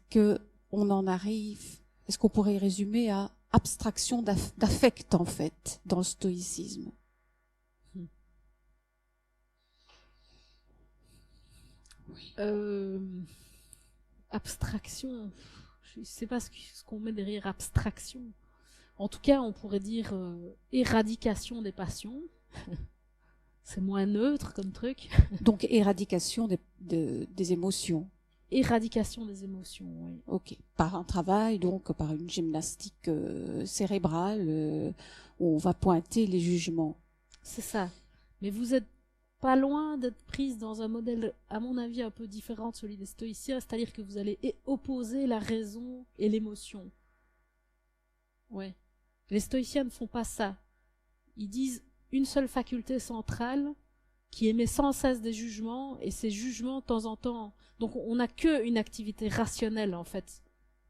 Speaker 5: qu'on pourrait résumer à abstraction d'affect, en fait, dans le stoïcisme ? Oui.
Speaker 2: Abstraction, je ne sais pas ce qu'on met derrière abstraction. En tout cas, on pourrait dire éradication des passions. C'est moins neutre comme truc.
Speaker 5: Donc, éradication des émotions.
Speaker 2: éradication des émotions, oui.
Speaker 5: Ok. Par un travail, donc par une gymnastique cérébrale, on va pointer les jugements.
Speaker 2: C'est ça. Mais vous êtes pas loin d'être prise dans un modèle, à mon avis, un peu différent de celui des stoïciens, c'est-à-dire que vous allez opposer la raison et l'émotion. Ouais. Les stoïciens ne font pas ça. Ils disent une seule faculté centrale qui émet sans cesse des jugements, et ces jugements, de temps en temps... Donc on n'a qu'une activité rationnelle, en fait.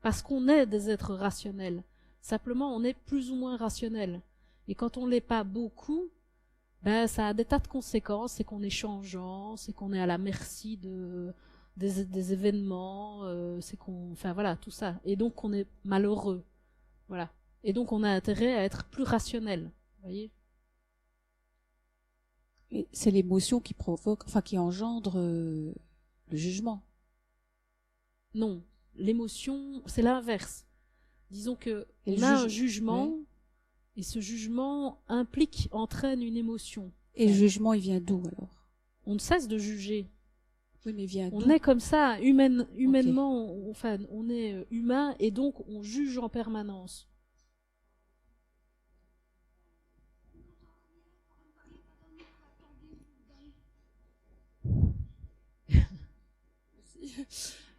Speaker 2: Parce qu'on est des êtres rationnels. Simplement, on est plus ou moins rationnel. Et quand on l'est pas beaucoup, ben ça a des tas de conséquences. C'est qu'on est changeant, c'est qu'on est à la merci des événements, c'est qu'on... Enfin voilà, tout ça. Et donc on est malheureux. Voilà. Et donc on a intérêt à être plus rationnel. Vous voyez ?
Speaker 5: Et c'est l'émotion qui provoque, enfin qui engendre le jugement.
Speaker 2: Non, l'émotion, c'est l'inverse. Disons que
Speaker 5: Et
Speaker 2: on a un jugement,
Speaker 5: oui.
Speaker 2: et ce jugement entraîne une émotion.
Speaker 5: Et le jugement, il vient d'où alors?
Speaker 2: On ne cesse de juger.
Speaker 5: Oui, mais il vient d'où?
Speaker 2: On est comme ça, humainement, on est humain, et donc on juge en permanence.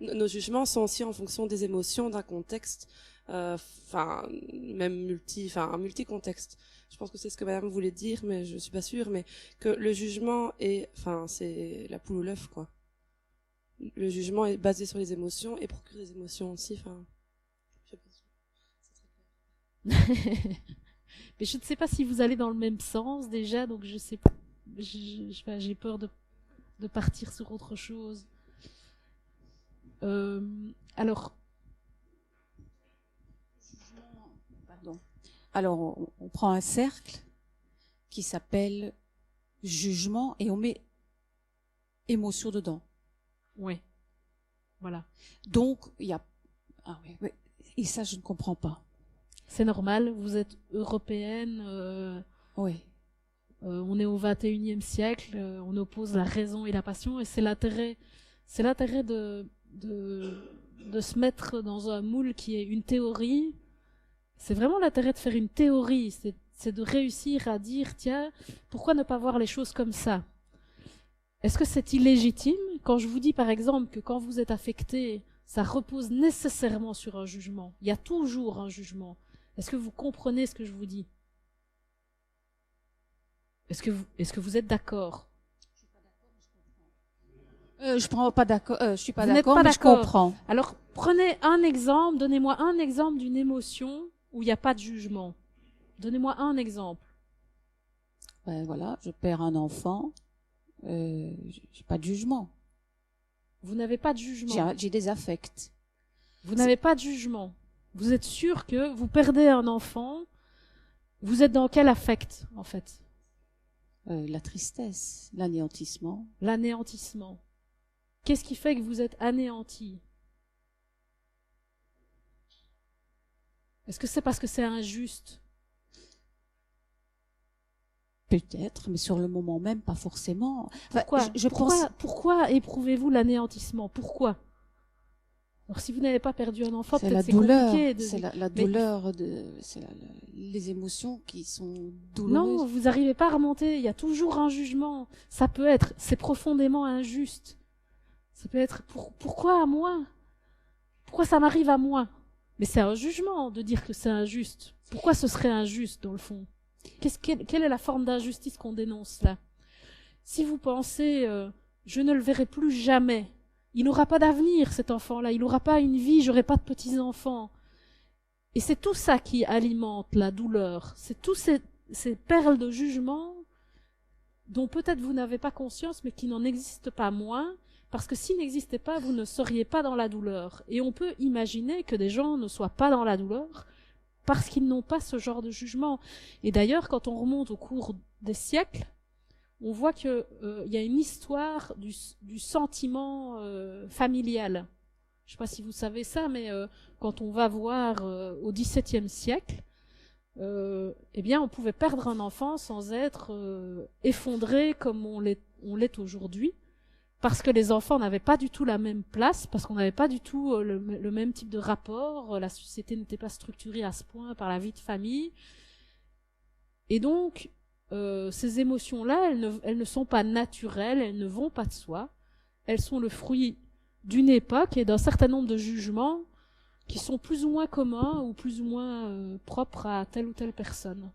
Speaker 6: Nos jugements sont aussi en fonction des émotions, d'un contexte, même multi-contexte. Je pense que c'est ce que Madame voulait dire, mais je suis pas sûre, mais que le jugement c'est la poule ou l'œuf, quoi. Le jugement est basé sur les émotions et procure des émotions aussi, je sais pas si c'est très clair.
Speaker 2: Mais je ne sais pas si vous allez dans le même sens déjà, donc je sais pas. J'ai peur de partir sur autre chose. Alors,
Speaker 5: on prend un cercle qui s'appelle jugement et on met émotion dedans.
Speaker 2: oui, voilà.
Speaker 5: Donc il y a oui. Et ça je ne comprends pas.
Speaker 2: C'est normal. Vous êtes européenne.
Speaker 5: Oui.
Speaker 2: On est au 21e siècle. On oppose la raison et la passion, et c'est l'intérêt de se mettre dans un moule qui est une théorie. C'est vraiment l'intérêt de faire une théorie, c'est de réussir à dire, tiens, pourquoi ne pas voir les choses comme ça? Est-ce que c'est illégitime quand je vous dis par exemple que quand vous êtes affecté, ça repose nécessairement sur un jugement? Il y a toujours un jugement. Est-ce que vous comprenez ce que je vous dis? Est-ce que vous êtes d'accord?
Speaker 5: Je suis pas d'accord,
Speaker 2: Vous n'êtes pas
Speaker 5: mais je
Speaker 2: d'accord.
Speaker 5: comprends.
Speaker 2: Alors, prenez un exemple, donnez-moi un exemple d'une émotion où il n'y a pas de jugement. Donnez-moi un exemple.
Speaker 5: Ben voilà, je perds un enfant, j'ai pas de jugement.
Speaker 2: Vous n'avez pas de jugement.
Speaker 5: J'ai des affects.
Speaker 2: Vous n'avez pas de jugement. Vous êtes sûr que vous perdez un enfant, vous êtes dans quel affect, en fait?
Speaker 5: La tristesse, l'anéantissement.
Speaker 2: L'anéantissement. Qu'est-ce qui fait que vous êtes anéanti? Est-ce que c'est parce que c'est injuste?
Speaker 5: Peut-être, mais sur le moment même, pas forcément.
Speaker 2: Pourquoi, pourquoi éprouvez-vous l'anéantissement? Pourquoi? Alors si vous n'avez pas perdu un enfant,
Speaker 5: c'est
Speaker 2: peut-être
Speaker 5: la
Speaker 2: c'est
Speaker 5: douleur.
Speaker 2: compliqué.
Speaker 5: C'est la douleur, les émotions qui sont douloureuses.
Speaker 2: Non, vous n'arrivez pas à remonter. Il y a toujours un jugement. Ça peut être, c'est profondément injuste. Ça peut être, pourquoi à moi? Pourquoi ça m'arrive à moi? Mais c'est un jugement de dire que c'est injuste. Pourquoi ce serait injuste dans le fond? Quelle est la forme d'injustice qu'on dénonce là? Si vous pensez, je ne le verrai plus jamais, il n'aura pas d'avenir cet enfant-là, il n'aura pas une vie, j'aurai pas de petits-enfants. Et c'est tout ça qui alimente la douleur. C'est tous ces perles de jugement dont peut-être vous n'avez pas conscience, mais qui n'en existent pas moins, parce que s'ils n'existaient pas, vous ne seriez pas dans la douleur. Et on peut imaginer que des gens ne soient pas dans la douleur parce qu'ils n'ont pas ce genre de jugement. Et d'ailleurs, quand on remonte au cours des siècles, on voit qu'il y a une histoire du sentiment familial. Je ne sais pas si vous savez ça, mais quand on va voir au XVIIe siècle, eh bien, on pouvait perdre un enfant sans être effondré comme on l'est aujourd'hui, parce que les enfants n'avaient pas du tout la même place, parce qu'on n'avait pas du tout le même type de rapport, la société n'était pas structurée à ce point par la vie de famille. Et donc, ces émotions-là, elles ne sont pas naturelles, elles ne vont pas de soi, elles sont le fruit d'une époque et d'un certain nombre de jugements qui sont plus ou moins communs ou plus ou moins propres à telle ou telle personne.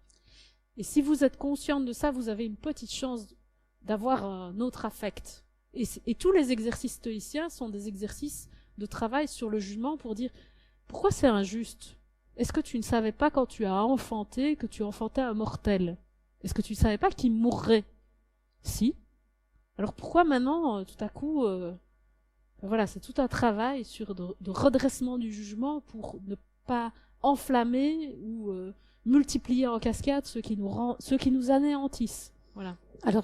Speaker 2: Et si vous êtes consciente de ça, vous avez une petite chance d'avoir un autre affect. Et tous les exercices stoïciens sont des exercices de travail sur le jugement pour dire pourquoi c'est injuste. Est-ce que tu ne savais pas quand tu as enfanté que tu enfantais un mortel? Est-ce que tu ne savais pas qu'il mourrait? Si. Alors pourquoi maintenant, tout à coup, voilà, c'est tout un travail sur de redressement du jugement pour ne pas enflammer ou multiplier en cascade ceux qui nous anéantissent. Voilà.
Speaker 5: Alors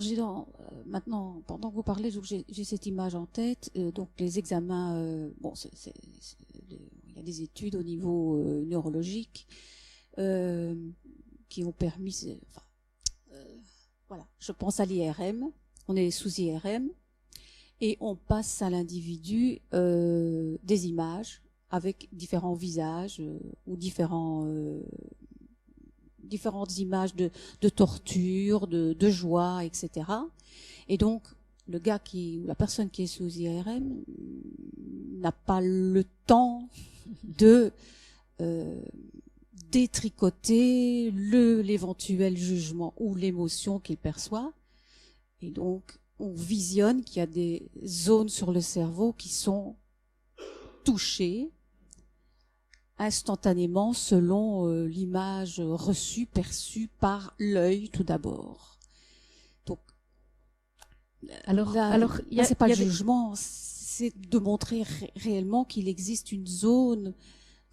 Speaker 5: maintenant, pendant que vous parlez, j'ai cette image en tête. Donc les examens, il y a des études au niveau neurologique qui ont permis. Voilà, je pense à l'IRM. On est sous IRM et on passe à l'individu des images avec différents visages ou différentes images de torture, de joie, etc. Et donc, la personne qui est sous IRM n'a pas le temps de détricoter l'éventuel jugement ou l'émotion qu'il perçoit. Et donc, on visionne qu'il y a des zones sur le cerveau qui sont touchées instantanément selon l'image reçue, perçue par l'œil tout d'abord. Donc, alors c'est pas le jugement, c'est de montrer réellement qu'il existe une zone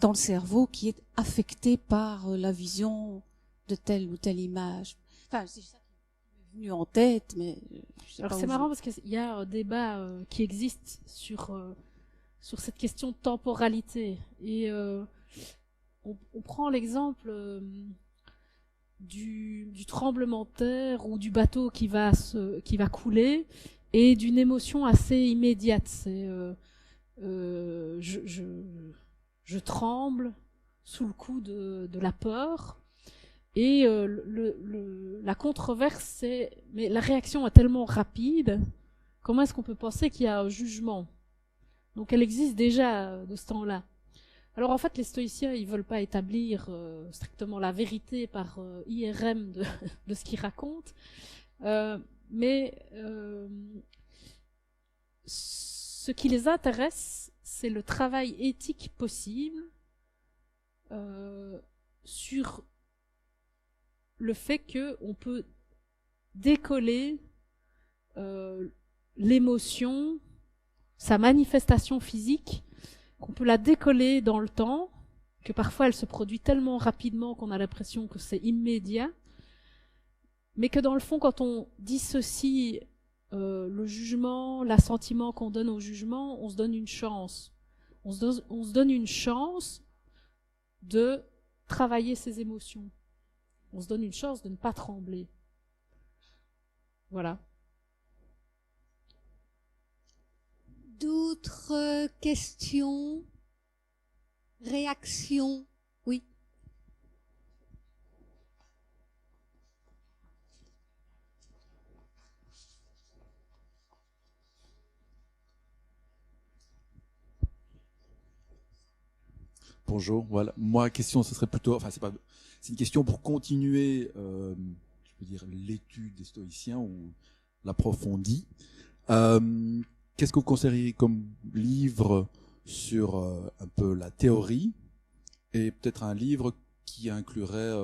Speaker 5: dans le cerveau qui est affectée par la vision de telle ou telle image. Enfin, c'est ça qui m'est venu en tête, mais je sais pas.
Speaker 2: Alors c'est marrant parce qu'il y a un débat qui existe sur cette question de temporalité. Et on prend l'exemple du tremblement de terre ou du bateau qui va couler et d'une émotion assez immédiate. C'est je tremble sous le coup de la peur. Et la controverse, c'est mais la réaction est tellement rapide, comment est-ce qu'on peut penser qu'il y a un jugement? Donc elle existe déjà de ce temps-là. Alors en fait, les stoïciens, ils veulent pas établir strictement la vérité par IRM de ce qu'ils racontent, mais ce qui les intéresse, c'est le travail éthique possible sur le fait qu'on peut décoller l'émotion, sa manifestation physique, qu'on peut la décoller dans le temps, que parfois elle se produit tellement rapidement qu'on a l'impression que c'est immédiat, mais que dans le fond, quand on dissocie le jugement, l'assentiment qu'on donne au jugement, on se donne une chance. On se donne une chance de travailler ses émotions. On se donne une chance de ne pas trembler. Voilà.
Speaker 1: D'autres questions, réactions? Oui.
Speaker 7: Bonjour. Voilà. Moi, question, ce serait plutôt, c'est une question pour continuer, je peux dire, l'étude des stoïciens ou l'approfondir. Qu'est-ce que vous conseilleriez comme livre sur un peu la théorie et peut-être un livre qui inclurait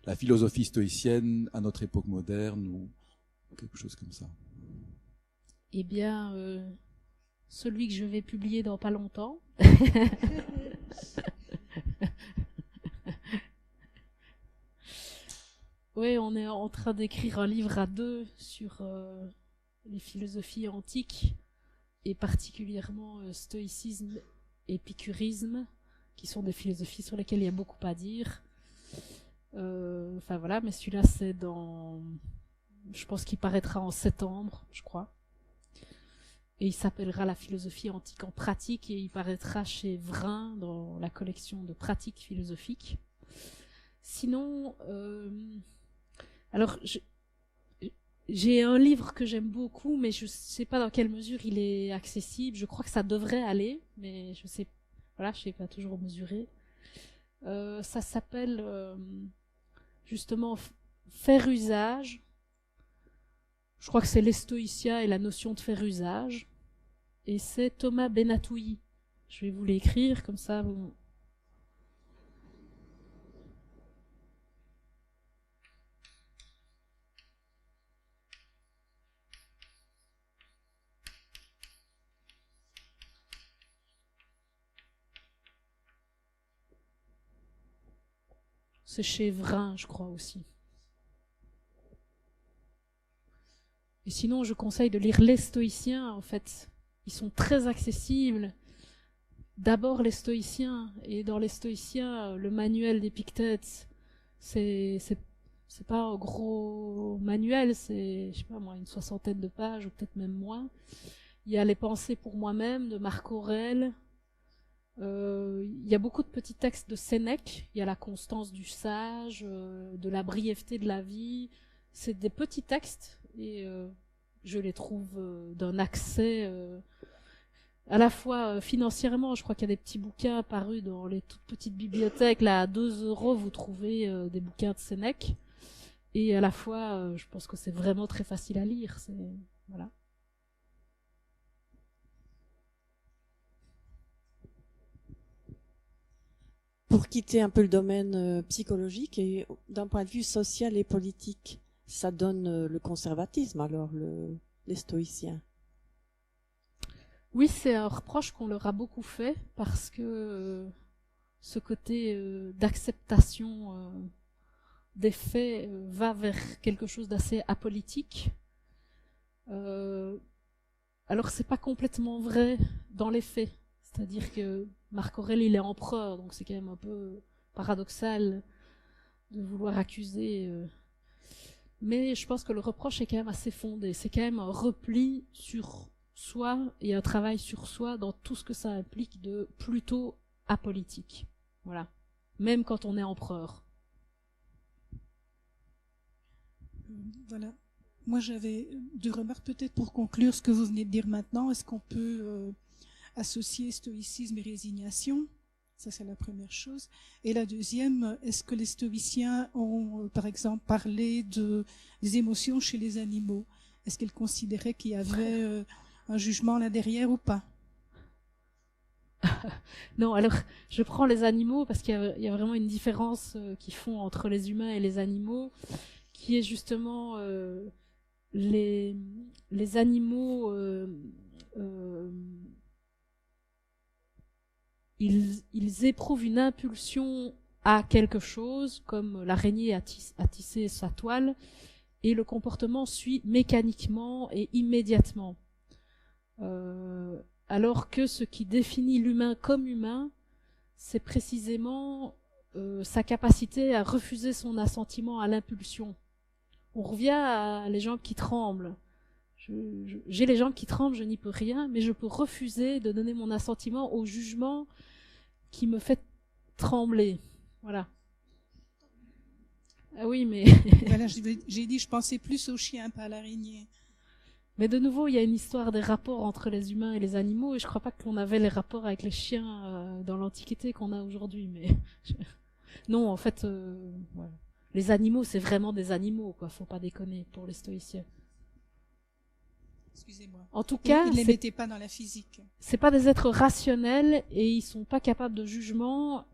Speaker 7: la philosophie stoïcienne à notre époque moderne ou quelque chose comme ça?
Speaker 2: Eh bien, celui que je vais publier dans pas longtemps. Oui, on est en train d'écrire un livre à deux sur les philosophies antiques et particulièrement stoïcisme et épicurisme, qui sont des philosophies sur lesquelles il y a beaucoup à dire. Enfin voilà, mais celui-là c'est je pense qu'il paraîtra en septembre, je crois. et il s'appellera La philosophie antique en pratique, et il paraîtra chez Vrin dans la collection de pratiques philosophiques. Sinon, alors j'ai un livre que j'aime beaucoup, mais je sais pas dans quelle mesure il est accessible. Je crois que ça devrait aller, mais je sais pas toujours mesurer. Ça s'appelle justement Faire usage. Je crois que c'est les stoïciens et la notion de faire usage. Et c'est Thomas Benatouilly. Je vais vous l'écrire, comme ça vous... C'est chez Vrin, je crois aussi. Et sinon, je conseille de lire les stoïciens, en fait. Ils sont très accessibles. D'abord les stoïciens, et dans les stoïciens, le manuel d'Épictète, c'est pas un gros manuel, c'est, je sais pas moi, une 60aine de pages, ou peut-être même moins. Il y a les pensées pour moi-même de Marc Aurèle. Il y a beaucoup de petits textes de Sénèque. Il y a la constance du sage, de la brièveté de la vie. C'est des petits textes, et je les trouve d'un accès à la fois financièrement. Je crois qu'il y a des petits bouquins apparus dans les toutes petites bibliothèques. Là, à 2 € vous trouvez des bouquins de Sénèque, et à la fois je pense que c'est vraiment très facile à lire. Voilà.
Speaker 8: Pour quitter un peu le domaine psychologique, et d'un point de vue social et politique, ça donne le conservatisme, alors les stoïciens.
Speaker 2: Oui, c'est un reproche qu'on leur a beaucoup fait, parce que ce côté d'acceptation des faits va vers quelque chose d'assez apolitique. Alors c'est pas complètement vrai dans les faits. C'est-à-dire que Marc Aurèle, il est empereur, donc c'est quand même un peu paradoxal de vouloir accuser. Mais je pense que le reproche est quand même assez fondé. C'est quand même un repli sur soi et un travail sur soi dans tout ce que ça implique de plutôt apolitique. Voilà. Même quand on est empereur.
Speaker 9: Voilà. Moi, j'avais 2 remarques peut-être pour conclure ce que vous venez de dire maintenant. Est-ce qu'on peut associer stoïcisme et résignation? Ça, c'est la première chose. Et la deuxième, est-ce que les stoïciens ont, par exemple, parlé des émotions chez les animaux? Est-ce qu'ils considéraient qu'il y avait un jugement là derrière ou pas?
Speaker 2: Non, alors je prends les animaux parce qu'il y a vraiment une différence qu'ils font entre les humains et les animaux, qui est justement les animaux. Ils éprouvent une impulsion à quelque chose, comme l'araignée à tisser sa toile, et le comportement suit mécaniquement et immédiatement. Alors que ce qui définit l'humain comme humain, c'est précisément sa capacité à refuser son assentiment à l'impulsion. On revient à les jambes qui tremblent. J'ai les jambes qui tremblent, je n'y peux rien, mais je peux refuser de donner mon assentiment au jugement qui me fait trembler. Voilà. Ah oui, mais...
Speaker 9: Voilà, j'ai dit, je pensais plus au chien, pas à l'araignée.
Speaker 2: Mais de nouveau, il y a une histoire des rapports entre les humains et les animaux, et je crois pas qu'on avait les rapports avec les chiens dans l'Antiquité qu'on a aujourd'hui, mais... Non, en fait, voilà. Les animaux, c'est vraiment des animaux, quoi. Faut pas déconner pour les stoïciens.
Speaker 9: Excusez-moi.
Speaker 2: En tout cas,
Speaker 9: ils ne les mettaient pas dans la physique.
Speaker 2: C'est pas des êtres rationnels, et ils sont pas capables de jugement,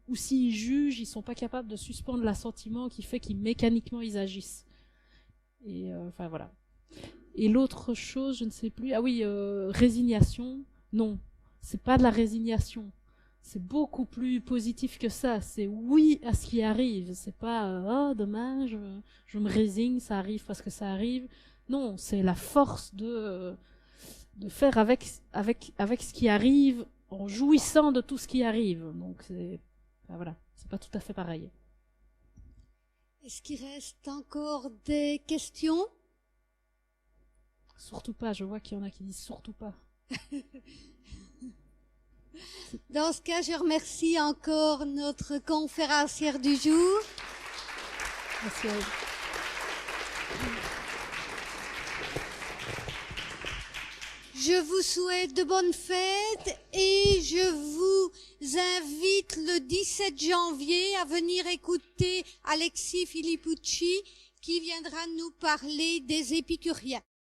Speaker 2: ou s'ils jugent, ils sont pas capables de suspendre l'assentiment qui fait qu'ils mécaniquement ils agissent. Et enfin voilà. Et l'autre chose, je ne sais plus. Ah oui, résignation. Non, c'est pas de la résignation. C'est beaucoup plus positif que ça. C'est oui à ce qui arrive. C'est pas dommage, je me résigne, ça arrive parce que ça arrive. Non, c'est la force de faire avec ce qui arrive, en jouissant de tout ce qui arrive. Donc voilà, c'est pas tout à fait pareil.
Speaker 1: Est-ce qu'il reste encore des questions?
Speaker 2: Surtout pas, je vois qu'il y en a qui disent surtout pas.
Speaker 1: Dans ce cas, je remercie encore notre conférencière du jour.
Speaker 2: Merci à vous.
Speaker 1: Je vous souhaite de bonnes fêtes et je vous invite le 17 janvier à venir écouter Alexis Filippucci qui viendra nous parler des épicuriens.